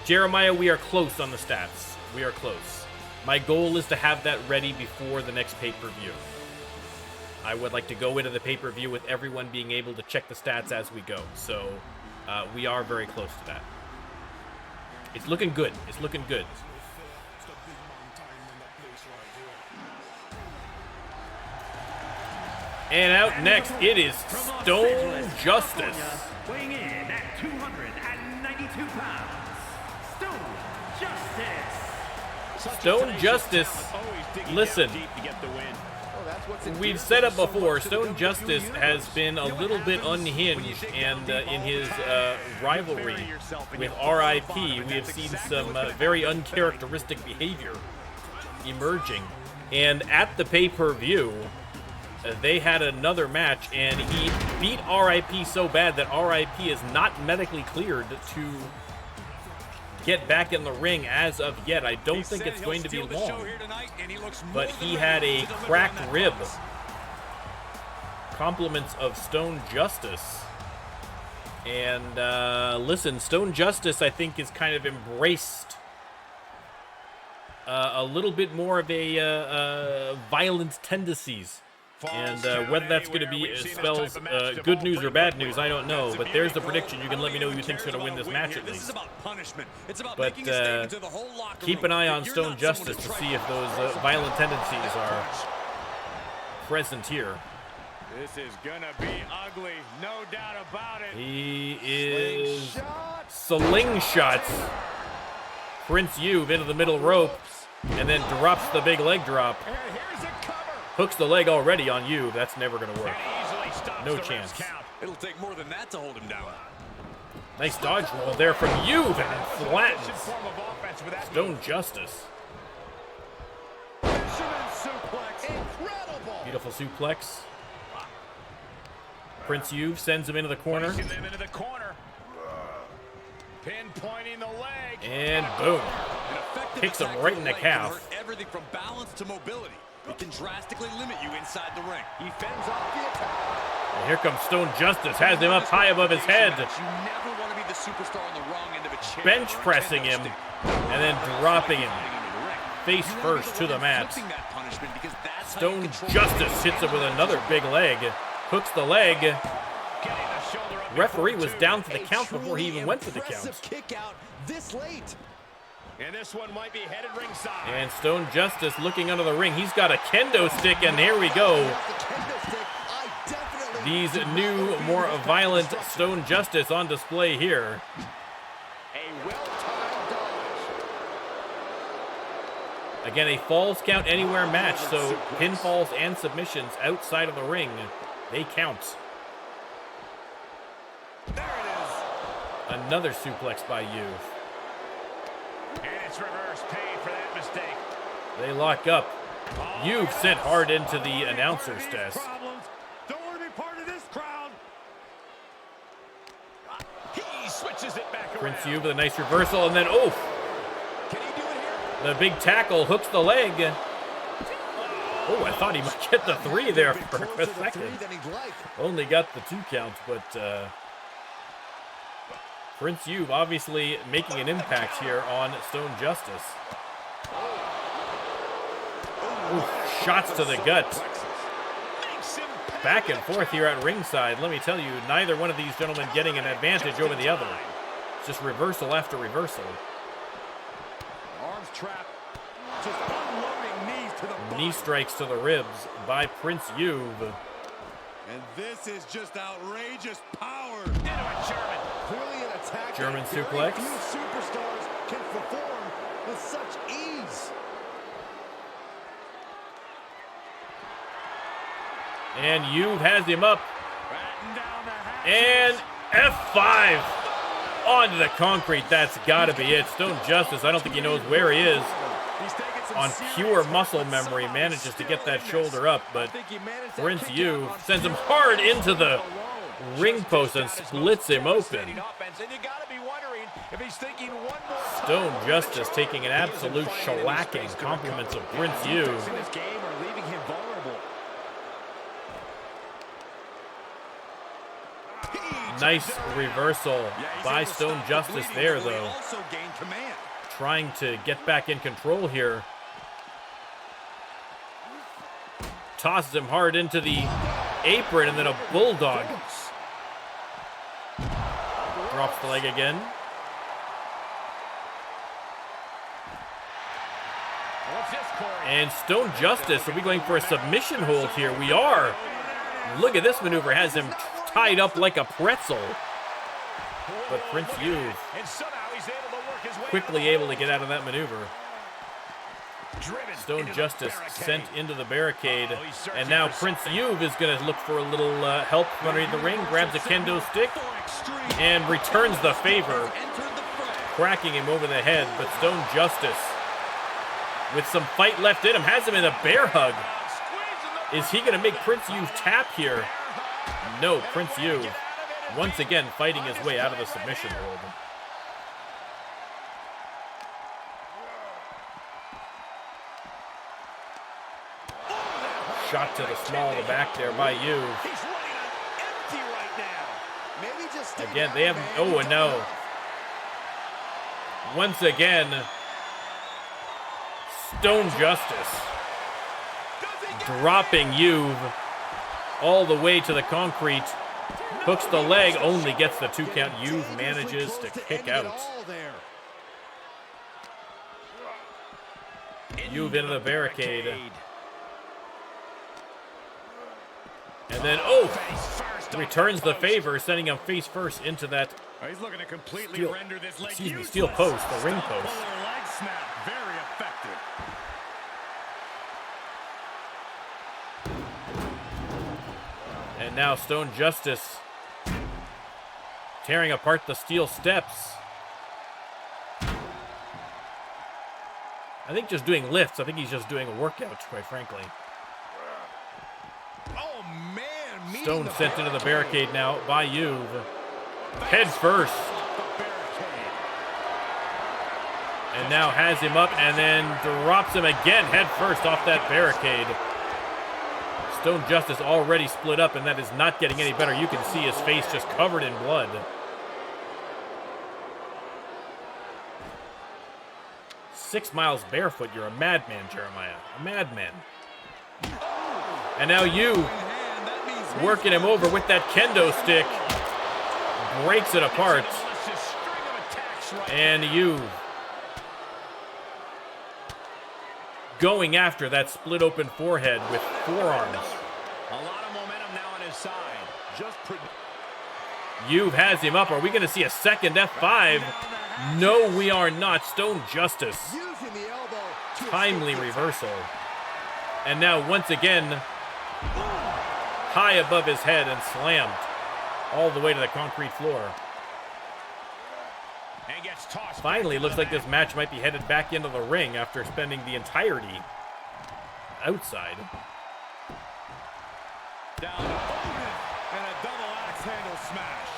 Jeremiah, we are close on the stats. We are close. My goal is to have that ready before the next pay-per-view. I would like to go into the pay-per-view with everyone being able to check the stats as we go. So we are very close to that. It's looking good. It's looking good. And out next, it is Stone Justice. Weighing in at 292 pounds, Stone Stone Justice. Justice, listen, we've said it before, Stone Justice has been a little bit unhinged, and in his rivalry with RIP, we have seen some very uncharacteristic behavior emerging. And at the pay-per-view, they had another match, and he beat RIP so bad that RIP is not medically cleared to get back in the ring as of yet. I don't think it's going to be long, but he had a cracked rib. Compliments of Stone Justice. And listen, Stone Justice, I think, is kind of embraced a little bit more of a violent tendencies. And whether that's going to be spells good news or bad news, I don't know. But there's the prediction. You can let me know who you think's going to win this match at least. But keep an eye on Stone Justice to see if those violent tendencies are present here. This is going to be ugly, no doubt about it. He is Shot. Slingshots Prince Wwe into the middle rope, and then drops the big leg drop. Hooks the leg already on Wwe. That's never going to work. No chance. It'll take more than that to hold him down. Nice dodge roll there from Wwe, and it flattens Stone Justice. Beautiful suplex. Prince Wwe sends him into the corner. Pinpointing the leg. And boom. Kicks him right in the calf. Everything from balance to mobility. It can drastically limit you inside the ring. He fends off the attack. And here comes Stone Justice. Has him up high above his head. You never want to be the superstar on the wrong end of a chair. Bench pressing him. And then dropping him. Face first to the mat. Stone Justice hits him with another big leg. Hooks the leg. Referee was down for the count before he even went for the count. Kick out this late. And this one might be headed ringside. And Stone Justice looking under the ring. He's got a kendo stick, and here we go. These new, more violent Stone Justice on display here. A well-timed dodge. Again, a falls count anywhere match, so pinfalls and submissions outside of the ring, they count. There it is. Another suplex by Wwe. And it's reverse paid for that mistake. They lock up. Wwe sent hard into the announcer's desk. Don't want to be part of this crowd. He switches it back Prince around. Wwe with a nice reversal, and then, oh! Can he do it here? The big tackle hooks the leg. Oh, I thought he might get the 3 there for a second. Only got the 2 count, but Prince Wwe obviously making an impact here on Stone Justice. Ooh, shots to the gut. Back and forth here at ringside. Let me tell you, neither one of these gentlemen getting an advantage over the other. It's just reversal after reversal. Arms trapped. Just unloading knees to the body. Knee strikes to the ribs by Prince Wwe. And this is just outrageous power. Into a German. Clearly an attack German that very suplex. few superstars can perform with such ease. And Wwe has him up. And F5 onto the concrete. That's got to be it. Stone Justice, I don't think he knows where he is. On pure muscle memory, manages to get that shoulder up, but Prince Wwe sends him hard into the ring post and splits him open. Stone Justice taking an absolute shellacking. Compliments of Prince Wwe. Nice reversal by Stone Justice there, though. Trying to get back in control here. Tosses him hard into the apron, and then a bulldog. Drops the leg again. And Stone Justice, are we going for a submission hold here? We are. Look at this maneuver, has him tied up like a pretzel. But Prince Wwe quickly able to get out of that maneuver. Stone Justice sent into the barricade, and now Prince Wwe is going to look for a little help from underneath the ring, grabs a kendo stick, and returns the favor, cracking him over the head. But Stone Justice, with some fight left in him, has him in a bear hug. Is he going to make Prince Wwe tap here? No, Prince Wwe once again fighting his way out of the submission hold. Shot to the small of the back there by Wwe. Again, they have, oh, and no. Once again, Stone Justice dropping Wwe all the way to the concrete. Hooks the leg, only gets the 2 count. Wwe manages to kick out. Wwe into the barricade. And then, oh, returns the favor, sending him face first into that He's looking to completely render this leg useless. Steel post, the ring post. Leg snap, very effective. And now Stone Justice tearing apart the steel steps. I think just doing lifts. I think he's just doing a workout, quite frankly. Oh, man. Stone sent into the barricade now by Juve. Heads first. And now has him up and then drops him again head first off that barricade. Stone Justice already split up, and that is not getting any better. You can see his face just covered in blood. "6 miles barefoot, you're a madman, Jeremiah. A madman." And now you working him over with that kendo stick. Breaks it apart. And you going after that split open forehead with forearms. A lot of momentum now on his side. Juve has him up. Are we going to see a second F5? No, we are not. Stone Justice. Timely reversal. And now once again, high above his head and slammed all the way to the concrete floor. Finally, looks like this match might be headed back into the ring after spending the entirety outside. Down and a double axe handle smash.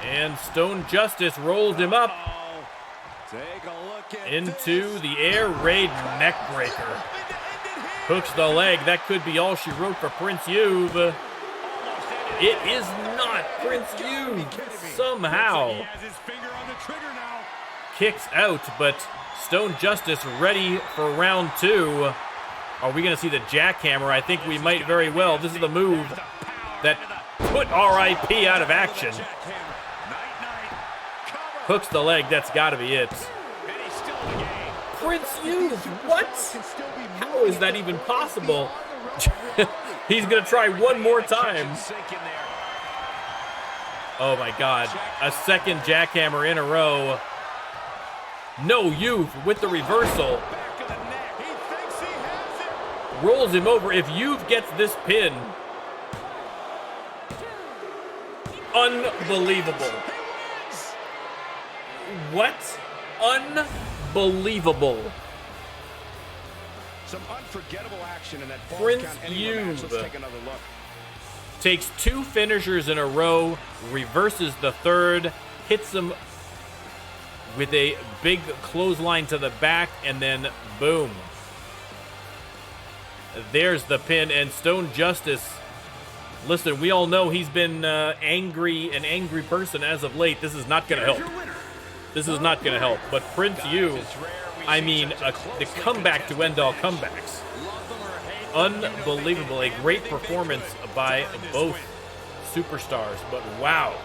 And Stone Justice rolled him up Take a look at into the air raid neck breaker. Hooks the leg. That could be all she wrote for Prince Juve. It is not. Prince Juve somehow kicks out, but Stone Justice ready for round 2. Are we going to see the jackhammer? I think we might very well. This is the move that put RIP out of action. Hooks the leg. That's got to be it. Prince Juve, what? How is that even possible? He's going to try one more time. Oh my God. A second jackhammer in a row. No, Juve with the reversal. Rolls him over. If Juve gets this pin, unbelievable. What? Unbelievable. Some unforgettable action in that Prince Juve takes 2 finishers in a row, reverses the third, hits him with a big clothesline to the back, and then boom. There's the pin, and Stone Justice. Listen, we all know he's been an angry person as of late. This is not going to help. This is not going to help. But Prince Juve, I mean, the comeback to end all comebacks. Unbelievable. A great performance by both superstars. But wow,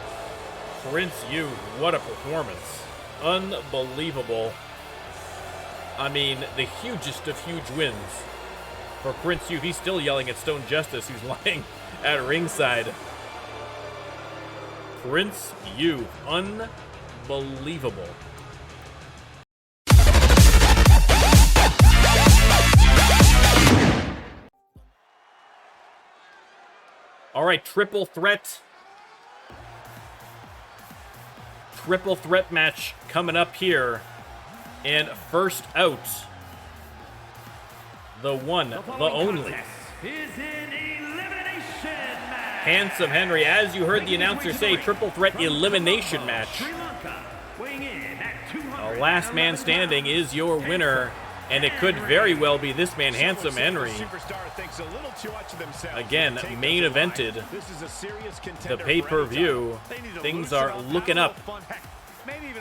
Prince Juve, what a performance. Unbelievable. I mean, the hugest of huge wins for Prince Juve. He's still yelling at Stone Justice, who's lying at ringside. Prince Juve, unbelievable. All right, triple threat match coming up here. And first out, the one, the only, is an elimination match. Handsome Henry. As you heard the announcer say, triple threat elimination match. Sri Lanka, weighing in at 200. The last man standing is your winner, and it could very well be this man, Handsome Henry. Again, main evented the pay-per-view. Things are looking up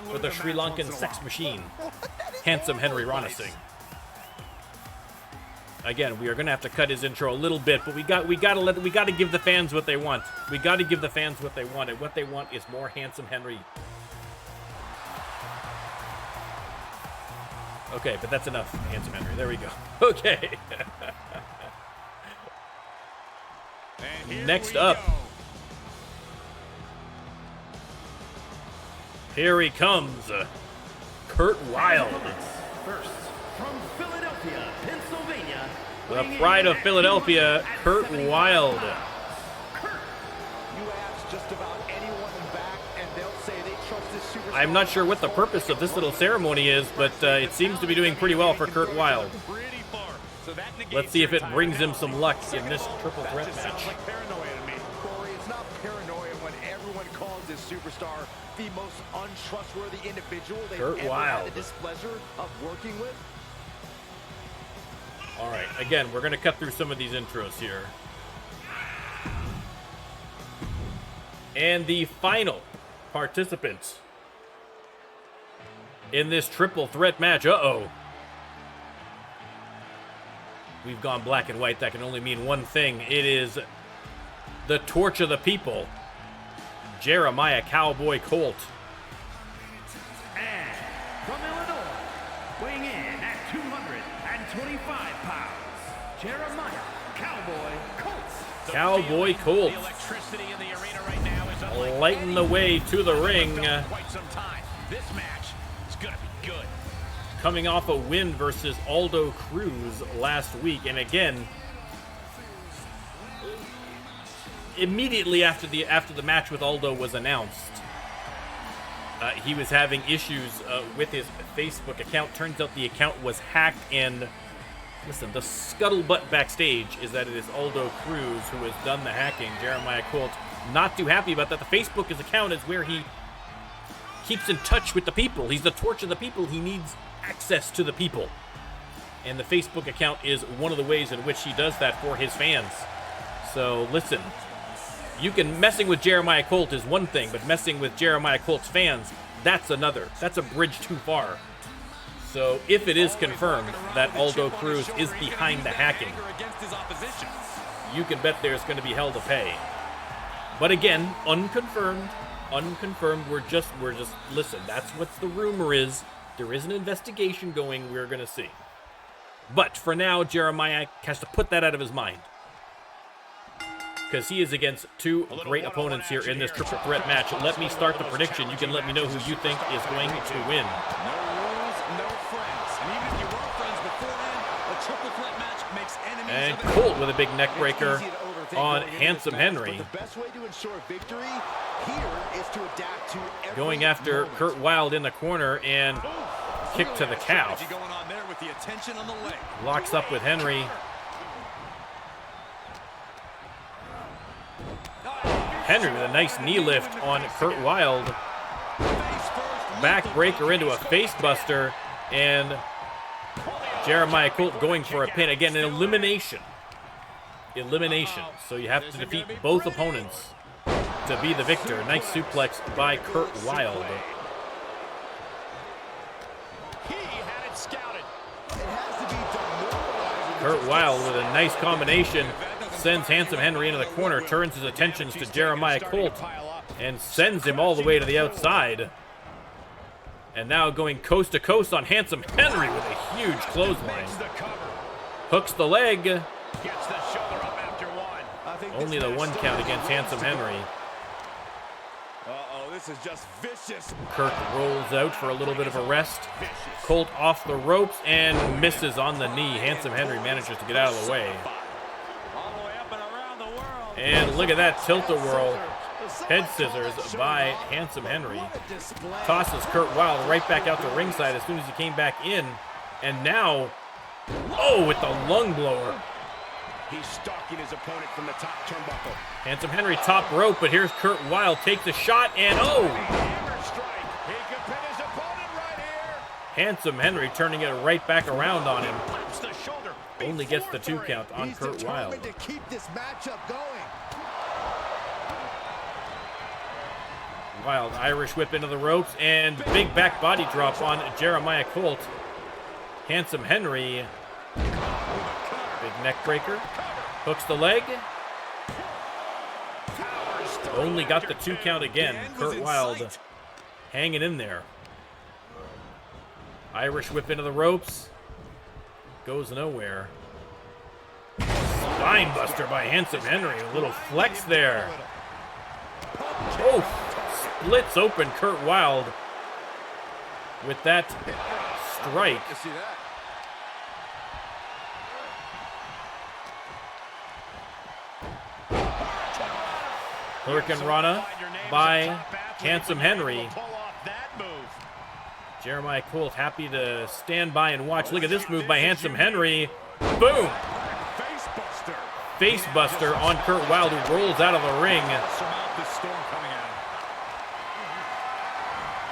for the Sri Lankan sex machine, Handsome Henry Ranasinghe. Again, we are going to have to cut his intro a little bit, but we got to give the fans what they want. We got to give the fans what they want, and what they want is more Handsome Henry. Okay, but that's enough, Handsome Henry. There we go. Okay. Next up, Here he comes. Kurt Wilde. First, from Philadelphia, Pennsylvania. The pride of Philadelphia, Kurt Wilde. You ask just about anyone in back, and they'll say they trust this superstar. I'm not sure what the purpose of this little ceremony is, but it seems to be doing pretty well for Kurt Wilde. Let's see if it brings him some luck in this triple threat match. Corey, it's not paranoia when everyone calls this superstar the most untrustworthy individual they've Kurt ever Wilde. had the displeasure of working with. All right, again, we're going to cut through some of these intros here. And the final participants in this triple threat match. Uh-oh. We've gone black and white. That can only mean one thing. It is the torch of the people, Jeremiah Cowboy Colt. And from Illinois, weighing in at 225 pounds, Jeremiah Cowboy Colt. Cowboy Colt. The electricity in the arena right now is unlike Lighting the way to the ring. quite some time. This match is gonna be good. Coming off a win versus Aldo Cruz last week. And again, immediately after the match with Aldo was announced, he was having issues with his Facebook account. Turns out the account was hacked, and listen, the scuttlebutt backstage is that it is Aldo Cruz who has done the hacking. Jeremiah Colt not too happy about that. The Facebook account is where he keeps in touch with the people. He's the torch of the people. He needs access to the people. And the Facebook account is one of the ways in which he does that for his fans. So listen, messing with Jeremiah Colt is one thing, but messing with Jeremiah Colt's fans, that's another. That's a bridge too far. So if it is confirmed that Aldo Cruz is behind the hacking, you can bet there's going to be hell to pay. But again, unconfirmed. We're just listen, that's what the rumor is. There is an investigation going, we're going to see. But for now, Jeremiah has to put that out of his mind, because he is against two great opponents here in this triple threat match. Let me start the prediction. You can let me know who you think is going to win. No rules, no friends. And even if you were friends beforehand, a triple threat match makes enemies And of Colt with a big neck breaker on Handsome Henry. But the best way to ensure victory here is to adapt to every Going after moment. Kurt Wilde in the corner and kick to the calf. Going on there with the attention on the leg. Locks up with Henry. Henry with a nice knee lift on Kurt Wilde. Backbreaker into a face buster, and Jeremiah Colt going for a pin. Again, an elimination. So you have to defeat both opponents to be the victor. Nice suplex by Kurt Wilde. He had it scouted. It has to be demoralizing. Kurt Wilde with a nice combination sends Handsome Henry into the corner, turns his attentions to Jeremiah Colt, and sends him all the way to the outside. And now going coast to coast on Handsome Henry with a huge clothesline. Hooks the leg. Gets the shoulder up after one. I think Only the one count against Handsome Henry. Uh-oh, this is just vicious. Kirk rolls out for a little bit of a rest. Colt off the ropes and misses on the knee. Handsome Henry manages to get out of the way. All the way up and around the world. And look at that tilt-a-whirl. Head scissors by Handsome Henry. Tosses Kurt Wilde right back out to ringside as soon as he came back in. And now, oh, with the lung blower. He's stalking his opponent from the top turnbuckle. Handsome Henry top rope, but here's Kurt Wilde, takes a shot, and oh! Hammer strike. He can pin his opponent right here. Handsome Henry turning it right back around on him. Flips the shoulder. Only gets the 2 count on He's Kurt Wilde. determined to keep this matchup going. Wilde Irish whip into the ropes, and big back body drop on Jeremiah Colt. Handsome Henry, big neck breaker, hooks the leg. Only got the 2 count again. Kurt Wilde hanging in there. Irish whip into the ropes. Goes nowhere. Spine buster by Handsome Henry. A little flex there. Oh, splits open Kurt Wilde with that strike. You see that? Hurricane Rana by Handsome Henry. Jeremiah Colt happy to stand by and watch. Look at this move by Handsome Henry. Boom! Facebuster on Kurt Wilde, who rolls out of the ring.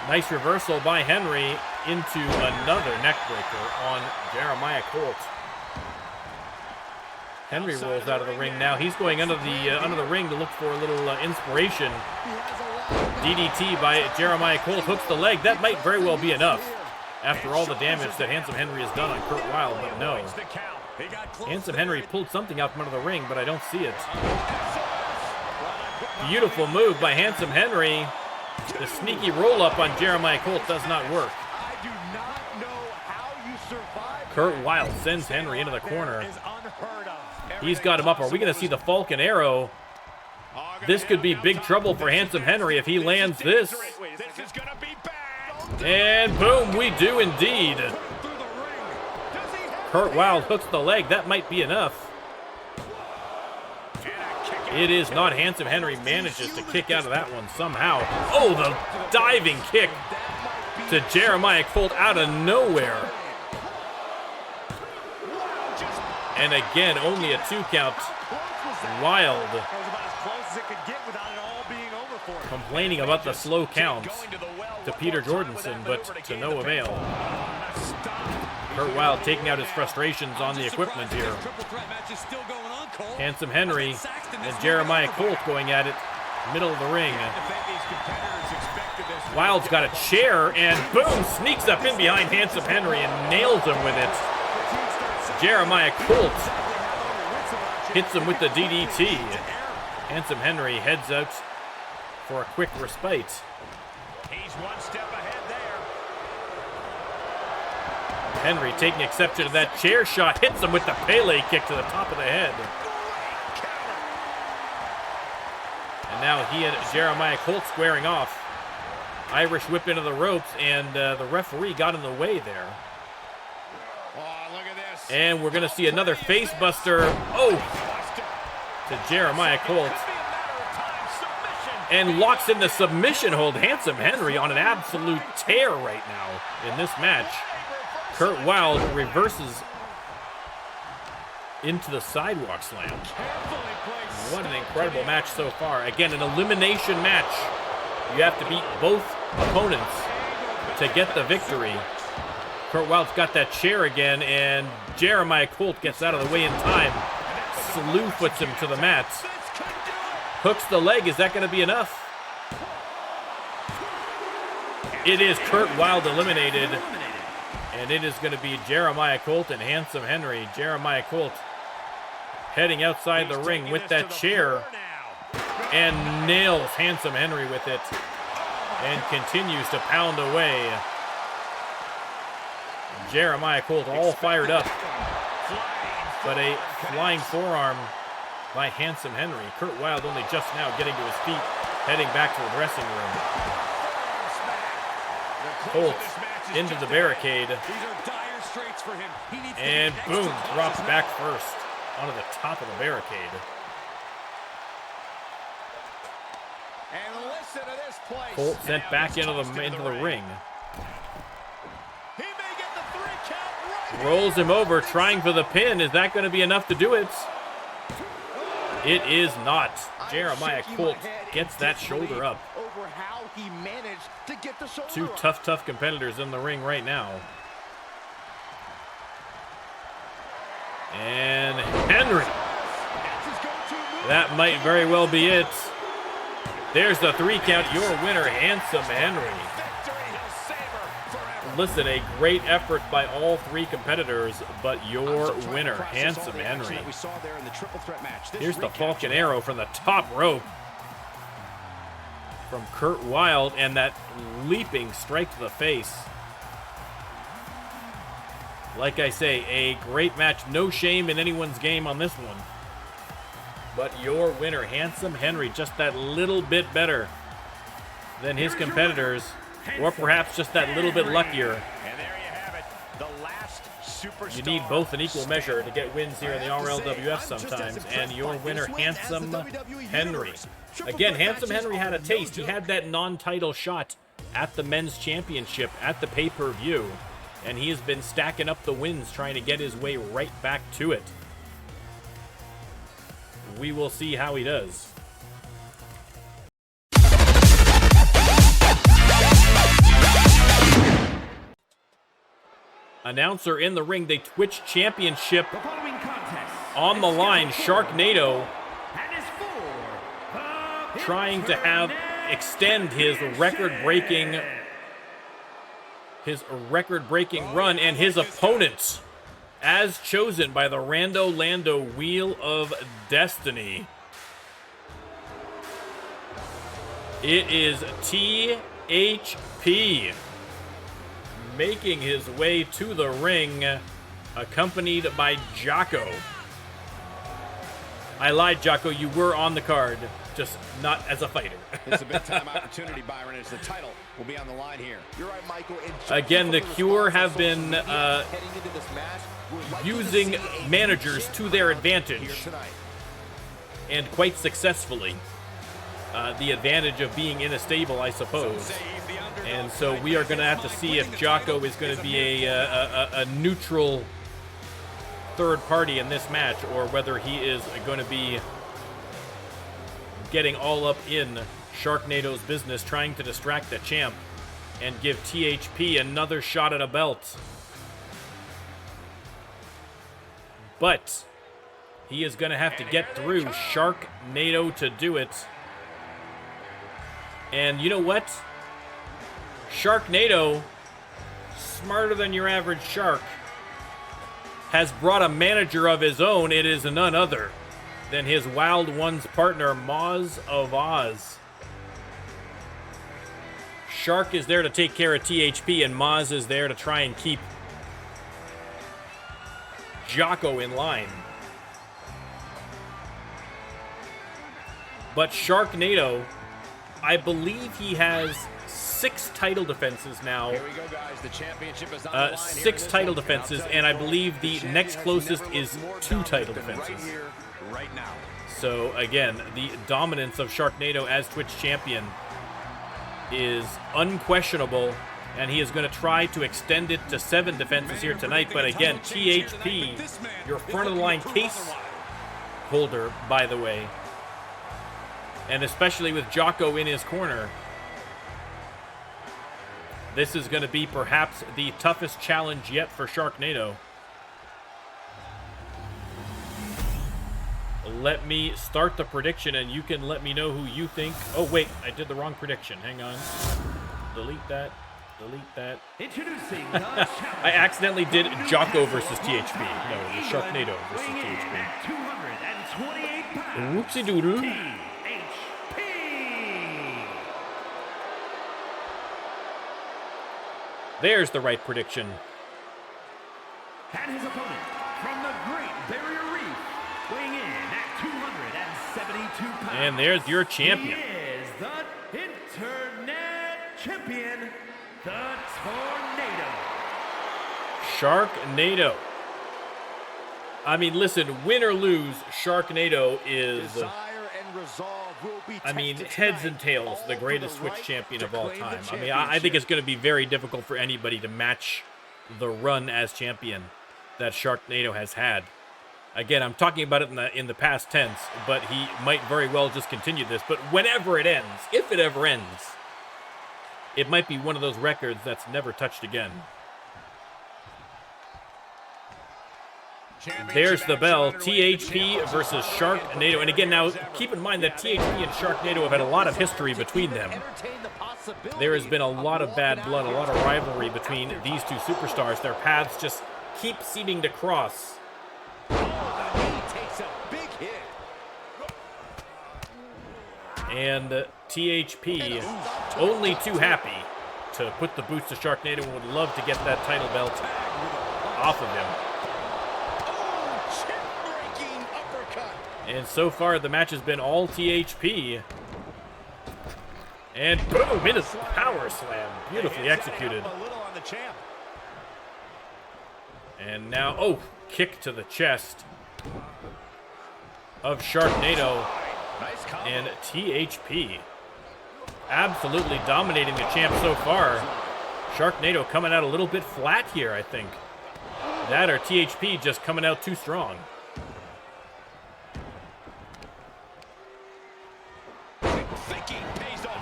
Nice reversal by Henry into another neckbreaker on Jeremiah Colt. Henry rolls out of the ring now. He's going under the ring to look for a little inspiration. DDT by Jeremiah Colt hooks the leg. That might very well be enough after all the damage that Handsome Henry has done on Kurt Wilde, but no. Handsome Henry pulled something out from under the ring, but I don't see it. Beautiful move by Handsome Henry. The sneaky roll-up on Jeremiah Colt does not work. Kurt Wilde sends Henry into the corner. He's got him up. Are we going to see the Falcon Arrow? This could be big trouble for Handsome Henry if he lands this. And boom, we do indeed. Kurt Wilde hooks the leg. That might be enough. It is not. Handsome Henry manages to kick out of that one somehow. Oh, the diving kick to Jeremiah Colt out of nowhere. And again, only a 2 count. Wilde complaining about the slow counts to Peter Jordanson, but to no avail. Kurt Wilde taking out his frustrations on the equipment here. Handsome Henry and Jeremiah Colt going at it, middle of the ring. Wilde's got a chair and boom, sneaks up in behind Handsome Henry and nails him with it. Jeremiah Colt hits him with the DDT. Handsome Henry heads out for a quick respite. He's one step ahead there. Henry taking exception to that chair shot, hits him with the Pele kick to the top of the head. And now he and Jeremiah Colt squaring off. Irish whip into the ropes, and the referee got in the way there. And we're going to see another face buster. Oh! To Jeremiah Colt. And locks in the submission hold. Handsome Henry on an absolute tear right now in this match. Kurt Wilde reverses into the sidewalk slam. What an incredible match so far. Again, an elimination match. You have to beat both opponents to get the victory. Kurt Wilde's got that chair again, and Jeremiah Colt gets out of the way in time. Slew puts him to the mat. Hooks the leg. Is that going to be enough? It is. Kurt Wilde eliminated. And it is going to be Jeremiah Colt and Handsome Henry. Jeremiah Colt heading outside the ring with that chair. And nails Handsome Henry with it. And continues to pound away. Jeremiah Colt all fired up. But a flying forearm by Handsome Henry. Kurt Wilde only just now getting to his feet, heading back to the dressing room. Colt into the barricade. And boom, drops back first onto the top of the barricade. Colt sent back into the ring. Rolls him over, trying for the pin. Is that going to be enough to do it? It is not. Jeremiah Colt gets that shoulder up. Two tough competitors in the ring right now. And Henry. That might very well be it. There's the 3 count. Your winner, Handsome Henry. Listen, a great effort by all 3 competitors, but your winner, Handsome Henry. Here's the Falcon Arrow from the top rope from Kurt Wilde, and that leaping strike to the face. Like I say, a great match. No shame in anyone's game on this one. But your winner, Handsome Henry, just that little bit better than his competitors. or perhaps just that little bit luckier. And there you have it. The last superstar. You need both in equal measure to get wins here in the RLWF sometimes, and your winner, Handsome Henry. Again, Handsome Henry had a taste. He had that non-title shot at the men's championship at the pay-per-view, and he has been stacking up the wins, trying to get his way right back to it. We will see how he does. Announcer in the ring, the Twitch Championship on the line. Sharknado trying to extend his record-breaking run, and his opponent, as chosen by the Rando Lando Wheel of Destiny, it is THP, making his way to the ring, accompanied by Jocko. I lied, Jocko. You were on the card, just not as a fighter. It's a big-time opportunity, Byron, as the title will be on the line here. You're right, Michael. Again, the Cure have been using managers to their advantage, and quite successfully. The advantage of being in a stable, I suppose. And so we are going to have to see if Jocko is going to be a neutral third party in this match, or whether he is going to be getting all up in Sharknado's business, trying to distract the champ and give THP another shot at a belt. But he is going to have to get through Sharknado to do it. And you know what? Sharknado, smarter than your average shark, has brought a manager of his own. It is none other than his Wild Ones partner, Moz of Oz. Shark is there to take care of THP, and Moz is there to try and keep Jocko in line. But Sharknado, I believe he has 6 title defenses now. Here we go, guys. The championship is on the line. 6 title defenses, and I believe the next closest is 2 title defenses. Right here, right now. So again, the dominance of Sharknado as Twitch champion is unquestionable, and he is going to try to extend it to 7 defenses here tonight. But again, THP, your front of the line case holder, by the way, and especially with Jocko in his corner, this is going to be perhaps the toughest challenge yet for Sharknado. Let me start the prediction, and you can let me know who you think. Oh, wait, I did the wrong prediction. Hang on. Delete that. Delete that. Introducing I accidentally did Jocko versus THP. No, it was Sharknado versus THP. 228 pounds. Whoopsie doodle. THP. There's the right prediction. And his opponent from the Great Barrier Reef, weighing in at 272 pounds. And there's your champion. He is the Internet Champion, the Tornado. Sharknado. I mean, listen, win or lose, Sharknado is, I mean, heads and tails, the greatest Twitch champion of all time. I mean, I think it's going to be very difficult for anybody to match the run as champion that Sharknado has had. Again, I'm talking about it in the past tense, but he might very well just continue this. But whenever it ends, if it ever ends, it might be one of those records that's never touched again. There's the bell. THP versus Sharknado. And again, now, keep in mind that THP and Sharknado have had a lot of history between them. There has been a lot of bad blood, a lot of rivalry between these two superstars. Their paths just keep seeming to cross. And THP only too happy to put the boots to Sharknado and would love to get that title belt off of him. And so far, the match has been all THP. And boom, it is power slam. Beautifully executed. And now, oh, kick to the chest of Sharknado and THP. Absolutely dominating the champ so far. Sharknado coming out a little bit flat here, I think. That or THP just coming out too strong.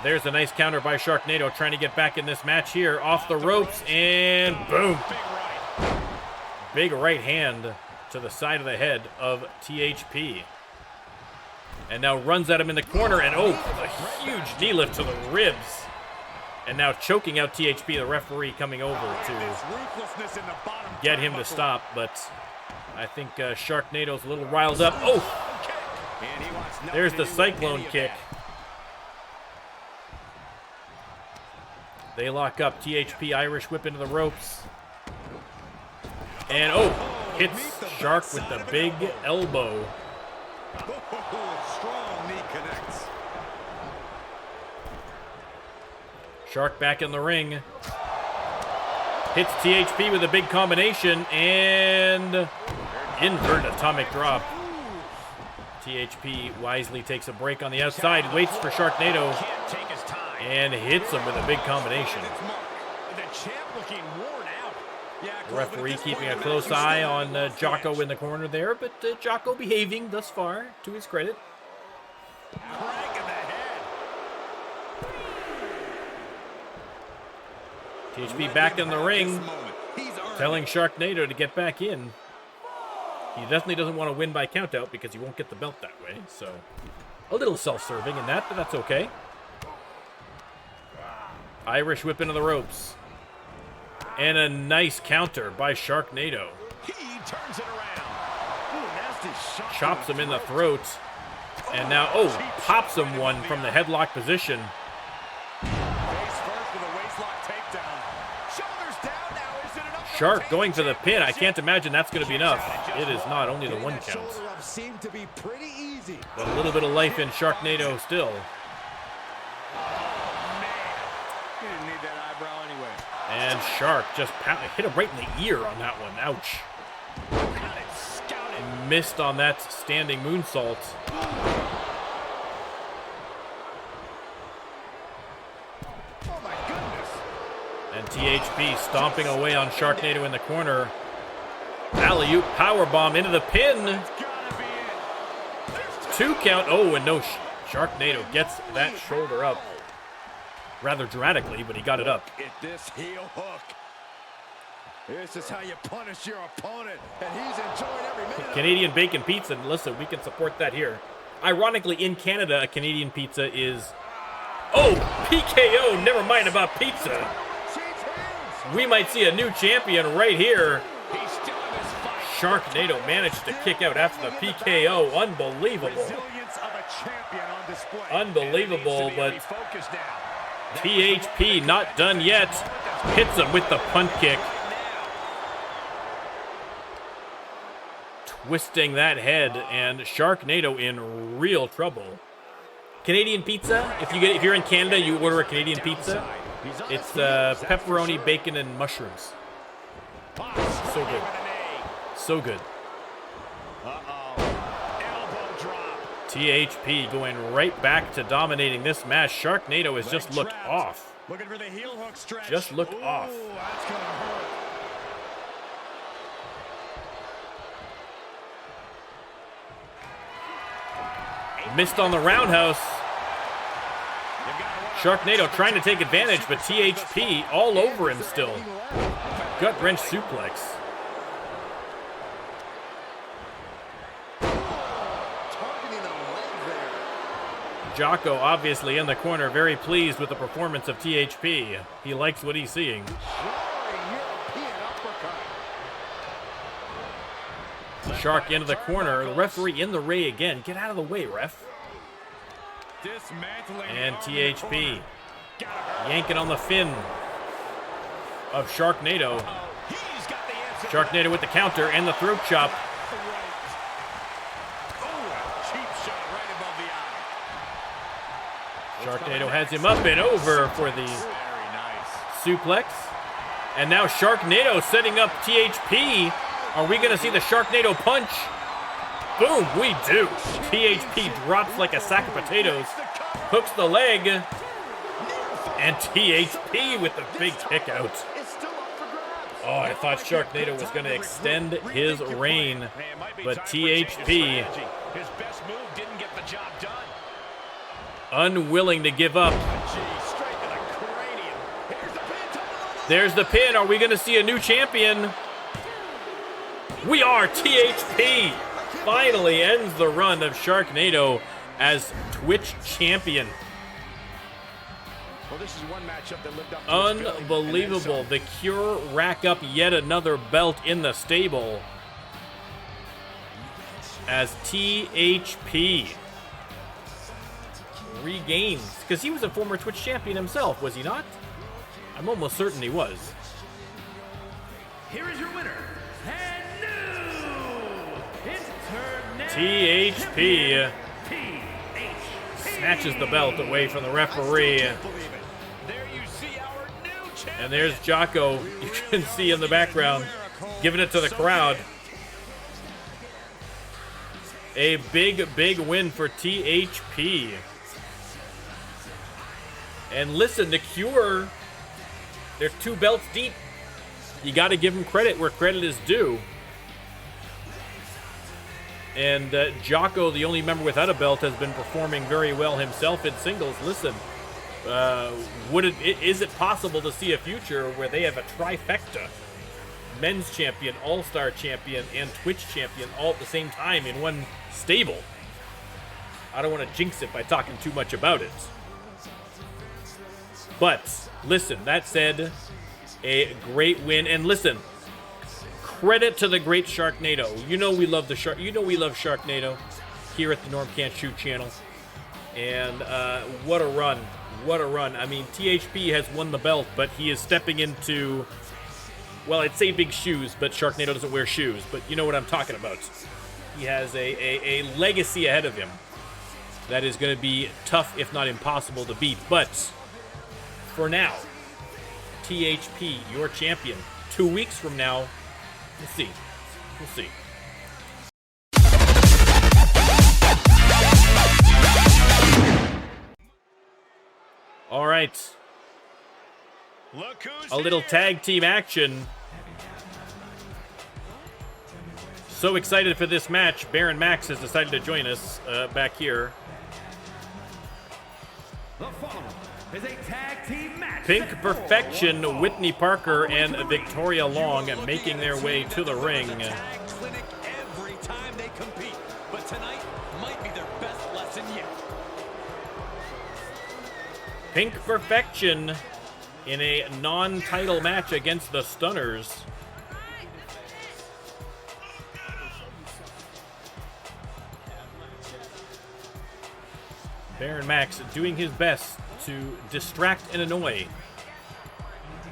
There's a nice counter by Sharknado trying to get back in this match here. Off the ropes and boom. Big right hand to the side of the head of THP. And now runs at him in the corner and oh, a huge knee lift to the ribs. And now choking out THP, the referee coming over to get him to stop. But I think Sharknado's a little riled up. Oh, there's the cyclone kick. They lock up. THP Irish whip into the ropes. And oh, hits Shark with the big elbow. Strong knee connects. Shark back in the ring. Hits THP with a big combination and invert atomic drop. THP wisely takes a break on the outside, waits for Sharknado, and hits him with a big combination. The referee keeping a close eye on Jocko in the corner there, but Jocko behaving thus far, to his credit. THP back in the ring, telling Sharknado to get back in. He definitely doesn't want to win by countout because he won't get the belt that way. So a little self-serving in that, but that's okay. Irish whip into the ropes. And a nice counter by Sharknado. He turns it around. Ooh, nasty shot. Chops him in the throat. And now, oh, pops him one from the headlock position. Shark going for the pin. I can't imagine that's going to be enough. It is not, only the one count. But a little bit of life in Sharknado still. And Shark just hit him right in the ear on that one. Ouch. Missed on that standing moonsault. And THP stomping away on Sharknado in the corner. Alley-oop powerbomb into the pin. 2 count. Oh, and no, Sharknado gets that shoulder up. Rather dramatically, but he got it up. At this heel hook. This is how you punish your opponent, and he's enjoying every minute. Canadian bacon pizza. Listen, we can support that here. Ironically, in Canada, a Canadian pizza is... Oh, PKO, never mind about pizza. We might see a new champion right here. Sharknado managed to kick out after the PKO. Unbelievable. Unbelievable, but THP not done yet. Hits him with the punt kick. Twisting that head, and Sharknado in real trouble. Canadian pizza, if you're in Canada, you order a Canadian pizza. It's pepperoni, bacon, and mushrooms. So good. So good. THP going right back to dominating this match. Sharknado has just looked off. Looking for the heel hook stretch. Just looked off. That's gonna hurt. Missed on the roundhouse. Sharknado trying to take advantage, but THP all over him still. Gut wrench suplex. Jocko obviously in the corner, very pleased with the performance of THP. He likes what he's seeing. Shark into the corner. The referee in the ray again. Get out of the way, ref. And THP yanking on the fin of Sharknado. Sharknado with the counter and the throat chop. Sharknado has him up and over for the suplex. And now Sharknado setting up THP. Are we going to see the Sharknado punch? Boom, we do. THP drops like a sack of potatoes, hooks the leg, and THP with the big kick out. Oh, I thought Sharknado was going to extend his reign, but THP, His best move didn't get the job done. unwilling to give up. There's the pin. Are we going to see a new champion? We are. THP finally ends the run of Sharknado as Twitch champion. Well, this is one matchup that lived up to its billing, Unbelievable. The Cure rack up yet another belt in the stable as THP regains, because he was a former Twitch champion himself, was he not? I'm almost certain he was. Here is your winner, and new THP snatches the belt away from the referee. And there's Jocko, you can see in the background, giving it to the crowd. A big, big win for THP. And listen, the Cure, they're 2 belts deep. You got to give them credit where credit is due. And Jocko, the only member without a belt, has been performing very well himself in singles. Listen, is it possible to see a future where they have a trifecta? Men's champion, all-star champion, and Twitch champion all at the same time in one stable. I don't want to jinx it by talking too much about it. But listen, that said, a great win. And listen, credit to the great Sharknado. You know we love the we love Sharknado here at the NormCantShoot channel. And what a run. What a run. I mean, THP has won the belt, but he is stepping into, well, I'd say big shoes, but Sharknado doesn't wear shoes. But you know what I'm talking about. He has a legacy ahead of him that is going to be tough, if not impossible, to beat. But for now, THP, your champion. 2 weeks from now, we'll see. We'll see. All right. Look who's A little here. tag team action. So excited for this match. Baron Max has decided to join us back here. The following is a tag team match. Pink Perfection, Whitney Parker, and Victoria Long making their way to the ring. Tag clinic every time they compete, but tonight might be their best lesson yet. Pink Perfection in a non-title match against the Stunners. Baron Max doing his best to distract and annoy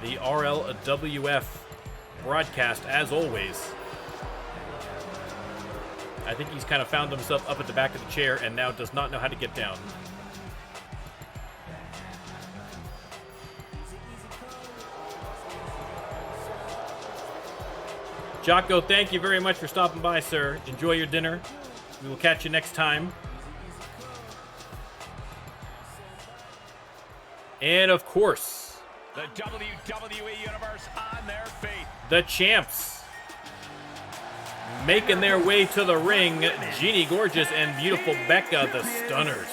the Rlwf broadcast, as always. I think he's kind of found himself up at the back of the chair and now does not know how to get down. Jocko, thank you very much for stopping by, sir. Enjoy your dinner. We will catch you next time. And of course, The WWE Universe on their feet. the champs making their way to the ring. Jeannie Gorgeous and beautiful Becca, the Stunners.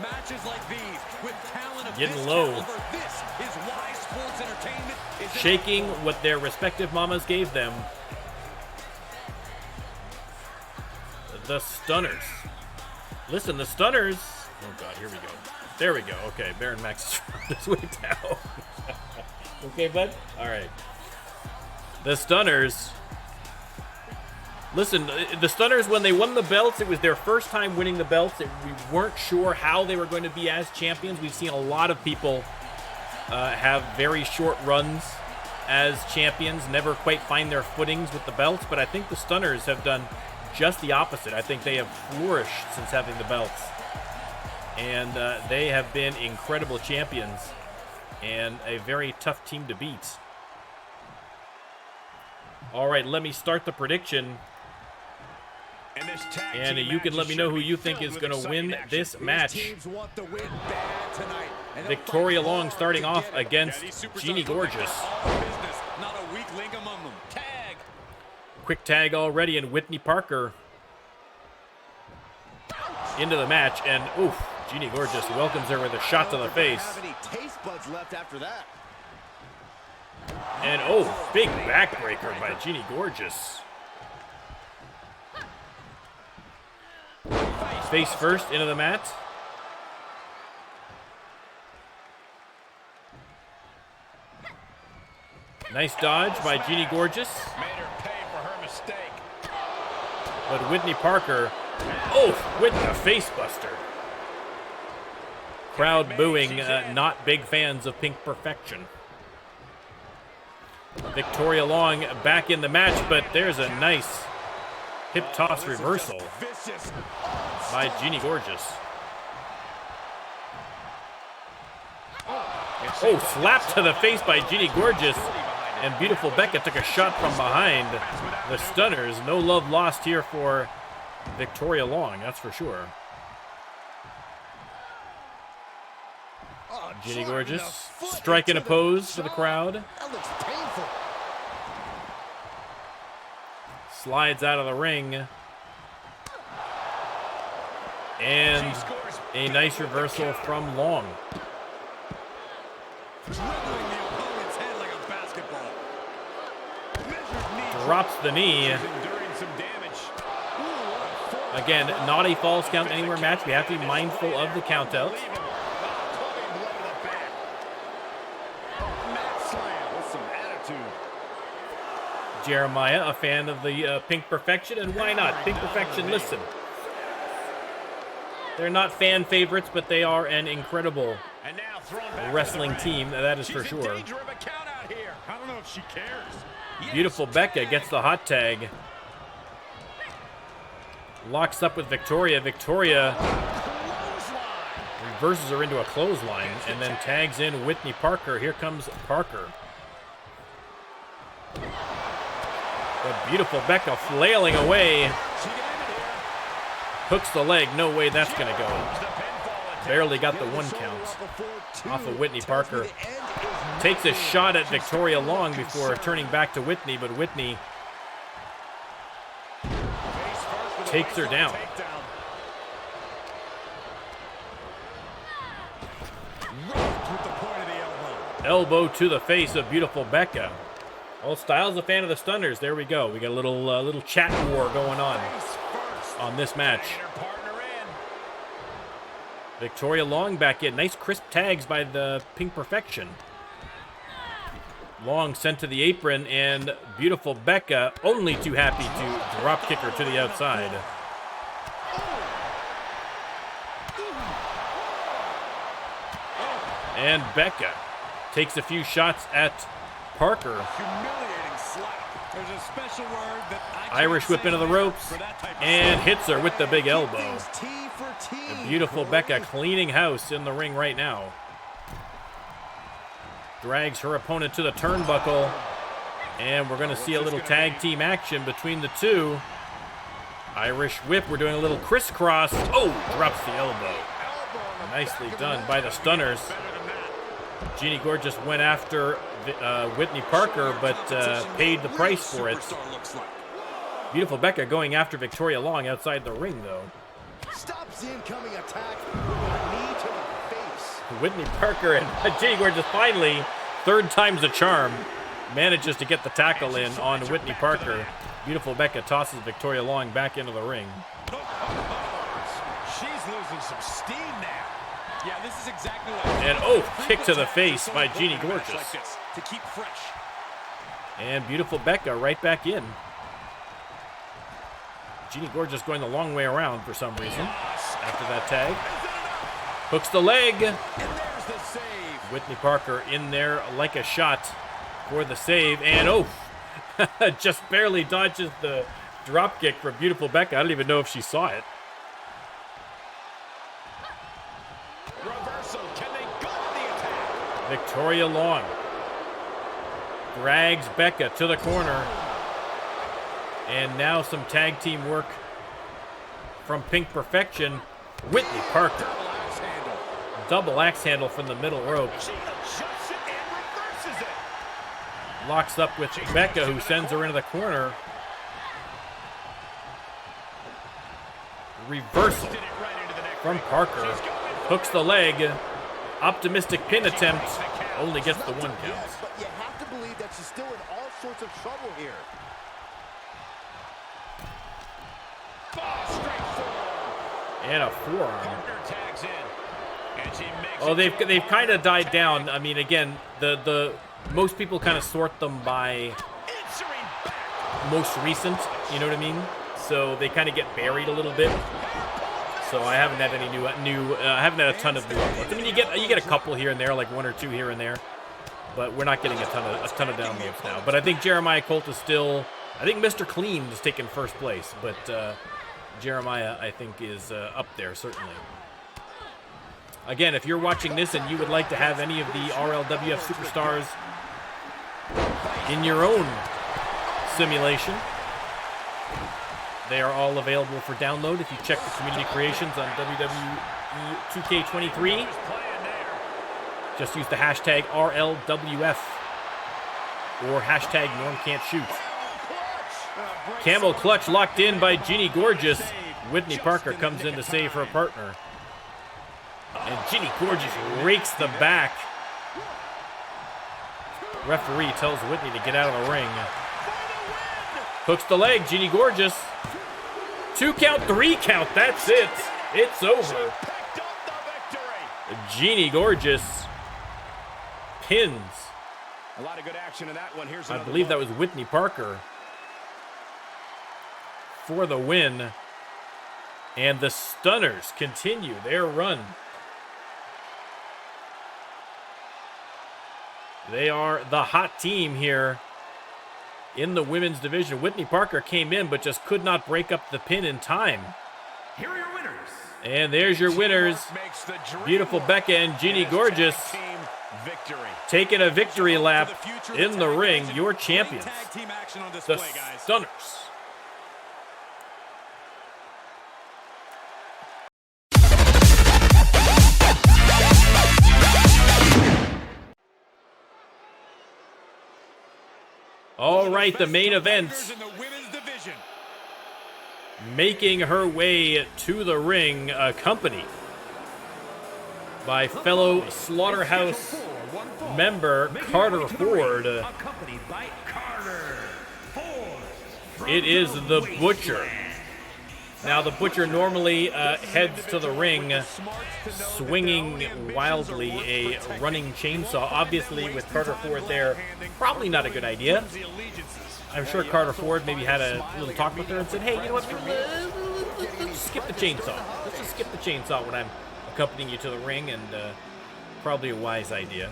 Matches like these with talent of Getting this low. caliber, this is why sports entertainment is Shaking what their respective mamas gave them. The Stunners. Listen, the Stunners. Oh God, here we go. There we go. Okay, Baron Max is on his way down. Okay, bud? All right. The Stunners. Listen, the Stunners, when they won the belts, it was their first time winning the belts. We weren't sure how they were going to be as champions. We've seen a lot of people have very short runs as champions, never quite find their footings with the belts, but I think the Stunners have done just the opposite. I think they have flourished since having the belts. And they have been incredible champions and a very tough team to beat. All right, let me start the prediction. And you can let me know who you think is going to win this match. Victoria Long starting off against Genie Gorgeous. Quick tag already, and Whitney Parker into the match. And oof, Genie Gorgeous welcomes her with a shot to the face. And oh, big backbreaker by Genie Gorgeous. Face first into the mat. Nice dodge by Genie Gorgeous. Made her pay for her mistake. But Whitney Parker, oh, with the face buster. Crowd booing, not big fans of Pink Perfection. Victoria Long back in the match, but there's a nice hip toss reversal by Genie Gorgeous. Oh, slap to the face by Genie Gorgeous. And beautiful Becca took a shot from behind. The stunners, no love lost here for Victoria Long, that's for sure. Genie Gorgeous striking a pose for the crowd. That looks painful. Slides out of the ring. And a nice reversal from Long. Drops the knee. Again, not a false count anywhere match. We have to be mindful of the countouts. Jeremiah, a fan of the Pink Perfection, and why not? Pink Perfection, listen. They're not fan favorites, but they are an incredible wrestling team, that is for sure. I don't know if she cares. Beautiful Becca gets the hot tag. Locks up with Victoria. Victoria reverses her into a clothesline and then tags in Whitney Parker. Here comes Parker. But beautiful Becca flailing away. Hooks the leg. No way that's going to go. Barely got the one count off of Whitney Parker. Takes a shot at Victoria Long before turning back to Whitney, but Whitney takes her down. Elbow to the face of beautiful Becca. Well, Styles a fan of the stunners. There we go. We got a little chat war going on this match. Victoria Long back in. Nice crisp tags by the Pink Perfection. Long sent to the apron, and beautiful Becca only too happy to drop kick her to the outside. And Becca takes a few shots at Parker. There's a special word that Irish whip into the ropes and hits her with the big elbow. The beautiful Becca cleaning house in the ring right now. Drags her opponent to the turnbuckle, and we're going to see a little tag team action between the two. Irish whip, we're doing a little crisscross. Oh, drops the elbow. Nicely done by the stunners. Genie Gorgeous went after Whitney Parker, but paid the price for it. Beautiful Becca going after Victoria Long outside the ring, though. stops the incoming attack with a knee to the face. Whitney Parker and Genie Gorgeous finally, third time's a charm, manages to get the tackle in on Whitney Parker. Beautiful Becca tosses Victoria Long back into the ring. She's losing some steam now. Yeah, this is exactly what. And kick to the face by Genie Gorgeous. Like this, to keep fresh. And beautiful Becca right back in. Genie Gorgeous going the long way around for some reason after that tag. Hooks the leg. And there's the save. Whitney Parker in there like a shot for the save. And just barely dodges the drop kick for beautiful Becca. I don't even know if she saw it. Victoria Long drags Becca to the corner. And now some tag team work from Pink Perfection. Whitney Parker. Double axe handle from the middle rope. Locks up with Becca, who sends her into the corner. Reversal from Parker. Hooks the leg. Optimistic pin attempt. Only gets the 1 count. Yes, but you have to believe that she's still in all sorts of trouble here. And a forearm. Oh, they've kind of died down. I mean, again, the most people kind of sort them by most recent. You know what I mean? So they kind of get buried a little bit. So I haven't had any I haven't had a ton of new uploads. I mean, you get a couple here and there, like 1 or 2 here and there, but we're not getting a ton of downloads now. But I think Jeremiah Colt is still. I think Mr. Clean is taking first place, but Jeremiah, I think, is up there certainly. Again, if you're watching this and you would like to have any of the RLWF superstars in your own simulation, they are all available for download if you check the community creations on Wwe 2K23. Just use the hashtag RLWF or hashtag NormCantShoot. Camel clutch locked in by Jeannie Gorgeous. Whitney Parker comes in to save her partner. And Jeannie Gorgeous rakes the back. Referee tells Whitney to get out of the ring. Hooks the leg, Jeannie Gorgeous. 2 count, 3 count, that's it. It's over. Jeannie Gorgeous pins. A lot of good action in that one. Here's I believe that was Whitney Parker for the win. And the Stunners continue their run. They are the hot team here in the women's division. Whitney Parker came in but just could not break up the pin in time. Here are your winners. And there's your winners. Beautiful Becca and Jeannie Gorgeous taking a victory lap in the ring. Your champions, the Stunners. All right, the main event. Making her way to the ring, accompanied by fellow Slaughterhouse member Carter Ford. It is the Butcher. Now, the Butcher normally heads to the ring swinging wildly a running chainsaw. Obviously, with Carter Ford there, probably not a good idea. I'm sure Carter Ford maybe had a little talk with her and said, hey, you know what, let's skip the chainsaw. Let's just skip the chainsaw when I'm accompanying you to the ring, and probably a wise idea.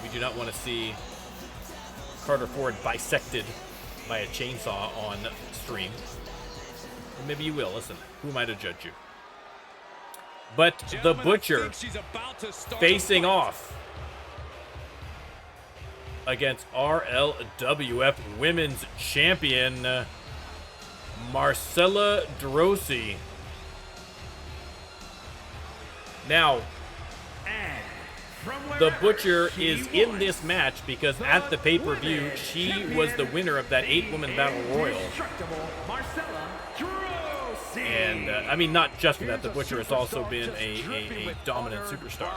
We do not want to see Carter Ford bisected by a chainsaw on stream. Or maybe you will. Listen, who am I to judge you? But the Butcher facing off against RLWF Women's Champion Marcella Droese. Now, the Butcher is in this match because at the pay-per-view, she was the winner of that 8-woman battle royal. And, I mean, not just for that, the Butcher has also been a dominant superstar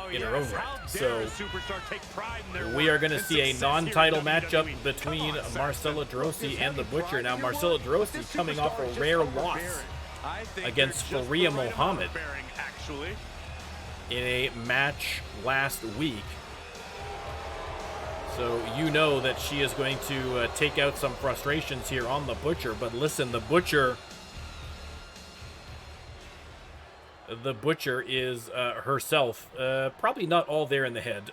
in her own right. So, we are going to see a non-title matchup between Marcella Droese and the Butcher. Now, Marcella Droese coming off a rare loss against Faria Mohammed in a match last week. So, you know that she is going to take out some frustrations here on the Butcher. But listen, the Butcher is herself probably not all there in the head.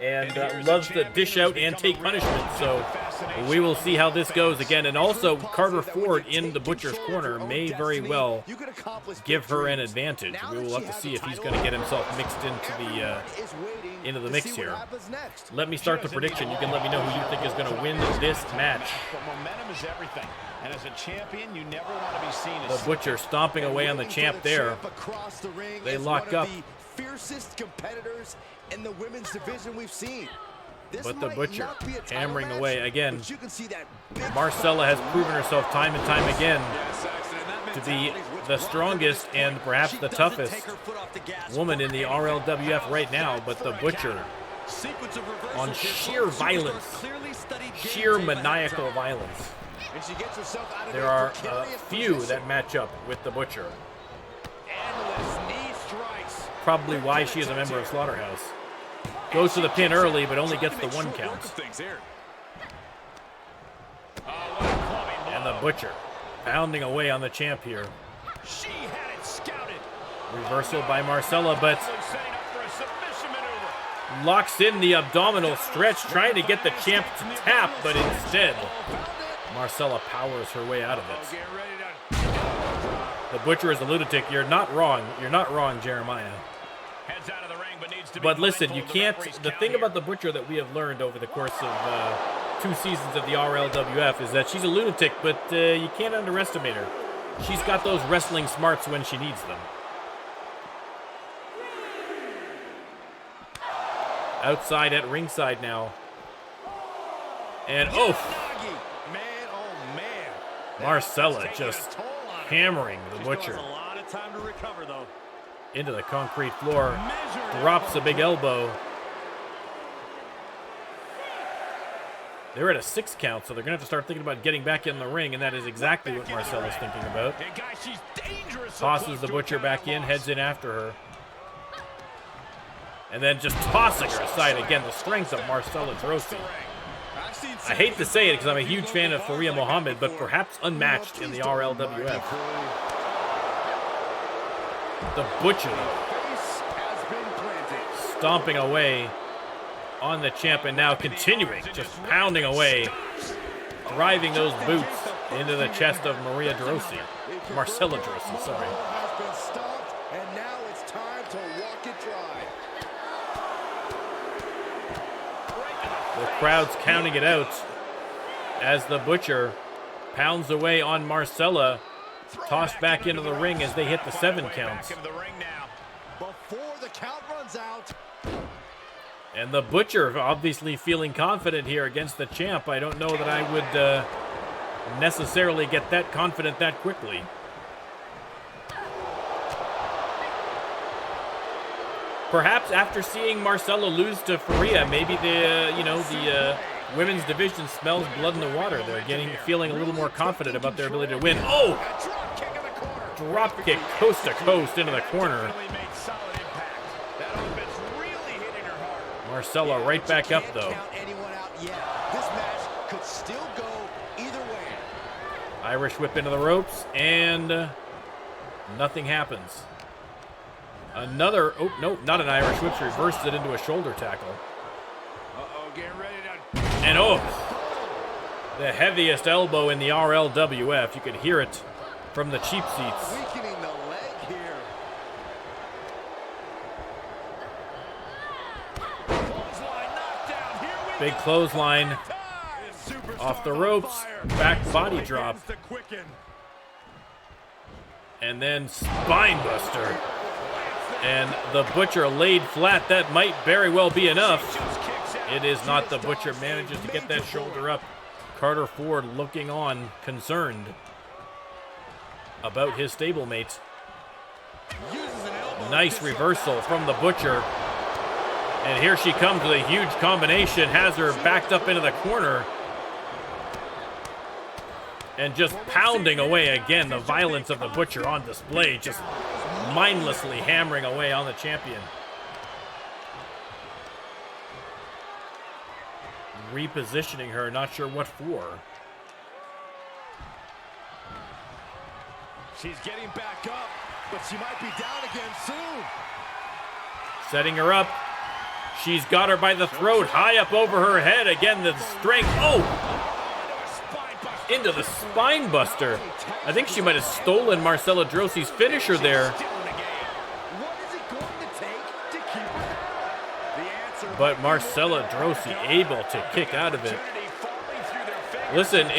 And loves to dish out and take punishment. So We will see how this goes again. And also, Carter Ford in the Butcher's corner may very well give her an advantage. We will have to see if he's going to get himself mixed into the mix here. Let me start the prediction. You can let me know who you think is going to win this match. Momentum is everything. And as a champion, you never want to be seen as the Butcher stomping away on the champ there. They lock up. Fiercest competitors in the women's division we've seen. But the Butcher hammering away again. Marcella has proven herself time and time again to be the strongest and perhaps the toughest woman in the RLWF right now. But the Butcher on sheer violence, sheer maniacal violence. There are a few that match up with the Butcher. Probably why she is a member of Slaughterhouse. Goes to the pin early, but only gets the 1 count. And the Butcher pounding away on the champ here. Reversal by Marcella, but locks in the abdominal stretch, trying to get the champ to tap, but instead Marcella powers her way out of it. The Butcher is a lunatic. You're not wrong. You're not wrong, Jeremiah. But listen, you can't. The thing about the Butcher that we have learned over the course of 2 seasons of the RLWF is that she's a lunatic, but you can't underestimate her. She's got those wrestling smarts when she needs them. Outside at ringside now. And Marcella just hammering the Butcher into the concrete floor. Drops a big elbow. They're at a 6 count, so they're going to have to start thinking about getting back in the ring, and that is exactly what Marcella's thinking about. Tosses the Butcher back in, heads in after her. And then just tossing her aside again. The strength of Marcella Droese. I hate to say it because I'm a huge fan of Faria Mohammed, but perhaps unmatched in the RLWF. The Butcher stomping away on the champ, and now continuing, just pounding away, driving those boots into the chest of Marcella Droese, sorry. And now it's time to walk it dry. The crowd's counting it out as the Butcher pounds away on Marcella, tossed back into the ring as they hit the 7 counts. Before the count runs out. And the Butcher obviously feeling confident here against the champ. I don't know that I would necessarily get that confident that quickly. Perhaps after seeing Marcella lose to Faria, maybe the women's division smells blood in the water. They're feeling a little more confident about their ability to win. Oh! Drop kick coast to coast into the corner. Marcella right back up though. Irish whip into the ropes, and nothing happens. Another, oh, no, not an Irish whip. She reversed it into a shoulder tackle. And the heaviest elbow in the RLWF. You could hear it from the cheap seats. Weakening the leg here. Big clothesline off the ropes. Back body drop. And then spine buster. And the Butcher laid flat. That might very well be enough. It is not. The Butcher manages to get that shoulder up. Carter Ford looking on, concerned about his stablemate. Nice reversal from the Butcher. And here she comes with a huge combination. Has her backed up into the corner. And just pounding away again. The violence of the Butcher on display. Just mindlessly hammering away on the champion. Repositioning her, not sure what for. She's getting back up, but she might be down again soon. Setting her up. She's got her by the throat, high up over her head. Again, the strength. Oh! Into the spine buster. I think she might have stolen Marcella Droese's finisher there. But Marcella Droese able to kick out of it. Listen,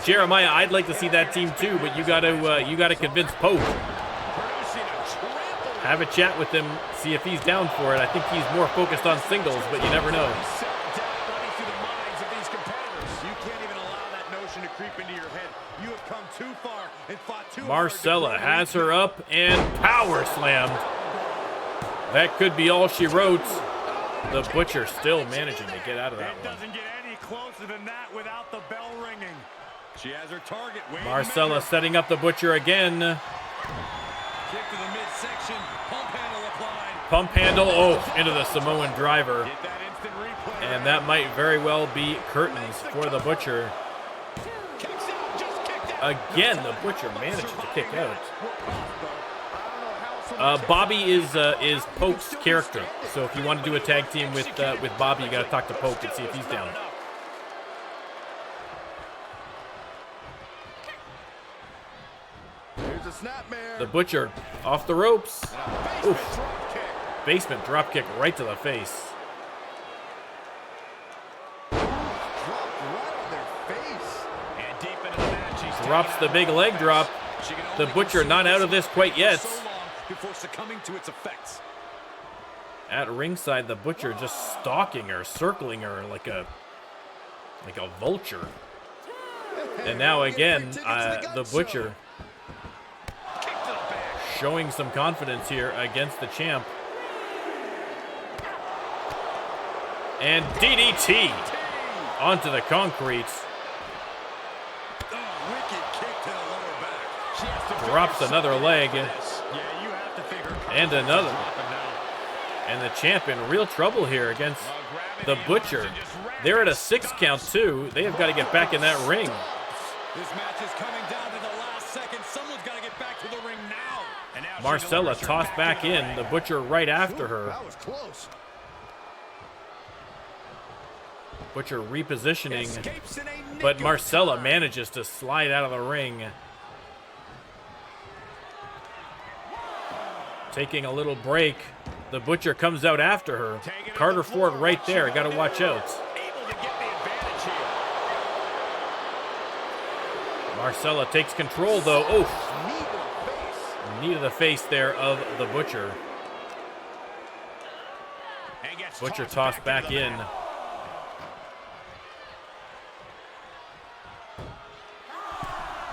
Jeremiah, I'd like to see that team too, but you gotta convince Pope. Have a chat with him, see if he's down for it. I think he's more focused on singles, but you never know. Marcella has her up and power slammed. That could be all she wrote. The Butcher still managing to get out of that one. Doesn't get any closer than that without the bell ringing. She has her target. Marcella setting up the Butcher again. Kick to the midsection. Pump handle applied. Pump handle, oh, into the Samoan driver. Get that instant replay. And that might very well be curtains for the Butcher. Again, the Butcher manages to kick out. Bobby is Pope's character, so if you want to do a tag team with Bobby, you got to talk to Pope and see if he's down. Here's a snapmare. The Butcher off the ropes. Oof. Basement dropkick right to the face. Drops the big leg drop. The Butcher not out of this quite yet. Before succumbing to its effects. At ringside, the Butcher just stalking her, circling her like a vulture. And now again, the Butcher showing some confidence here against the champ. And DDT onto the concrete. Drops another leg. And another. And the champ in real trouble here against the Butcher. They're at a 6 count too. They have got to get back in that ring. This match is coming down to the last second. Someone's got to get back to the ring now. And now Marcella tossed back in. The Butcher right after her. That was close. Butcher repositioning. But Marcella manages to slide out of the ring. Taking a little break. The Butcher comes out after her. Carter Ford right there. Got to watch out. Marcella takes control though. Oh, knee to the face there of the Butcher. Butcher tossed back in.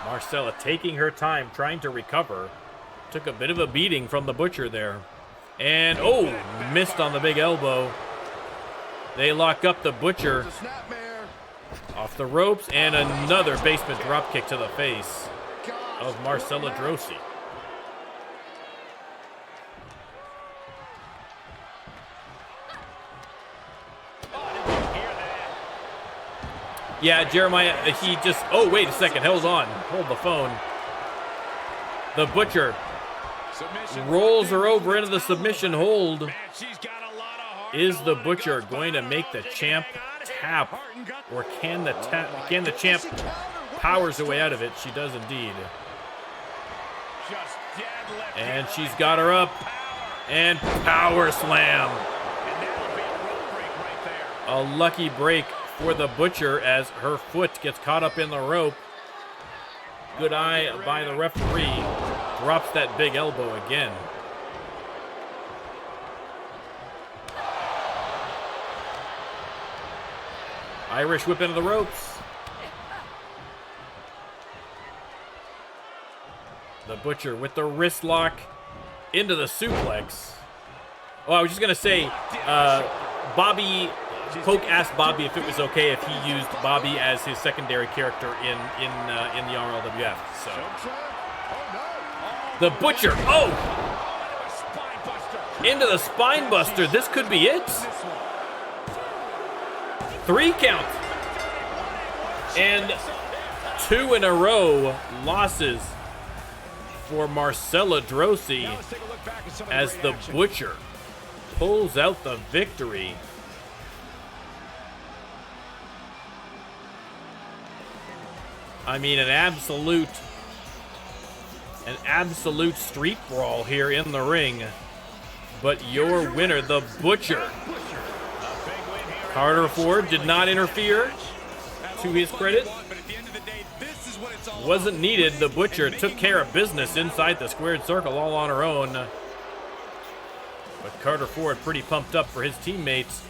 Marcella taking her time, trying to recover. Took a bit of a beating from the Butcher there. And, oh, missed on the big elbow. They lock up the Butcher. Off the ropes, and another basement dropkick to the face of Marcella Droese. Yeah, Jeremiah, he just, oh, wait a second, hold on. Hold the phone. The Butcher rolls her over into the submission hold. Is the Butcher going to make the champ tap, or can the champ powers her way out of it? She does indeed. And she's got her up, and power slam. A lucky break for the Butcher as her foot gets caught up in the rope. Good eye by the referee. Drops that big elbow again. Irish whip into the ropes. The Butcher with the wrist lock into the suplex. Oh, I was just going to say, Poke asked Bobby if it was okay if he used Bobby as his secondary character in the RLWF. So the Butcher, oh, into the spine buster. This could be it. 3 count, and 2 in a row losses for Marcella Droese as the Butcher pulls out the victory I mean, an absolute street brawl here in the ring. But your winner, the Butcher. Carter Ford did not interfere, to his credit. Wasn't needed. The Butcher took care of business inside the squared circle all on her own. But Carter Ford pretty pumped up for his teammates.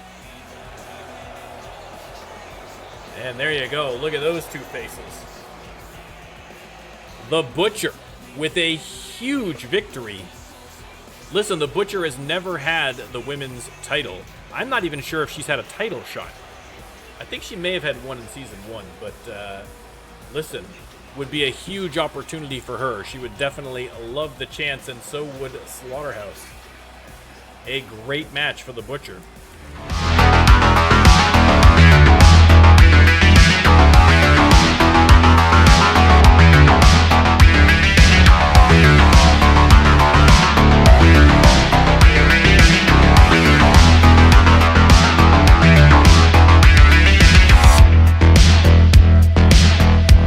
And there you go. Look at those two faces. The Butcher with a huge victory. Listen, the Butcher has never had the women's title. I'm not even sure if she's had a title shot. I think she may have had one in season 1, but listen, would be a huge opportunity for her. She would definitely love the chance, and so would Slaughterhouse. A great match for the Butcher.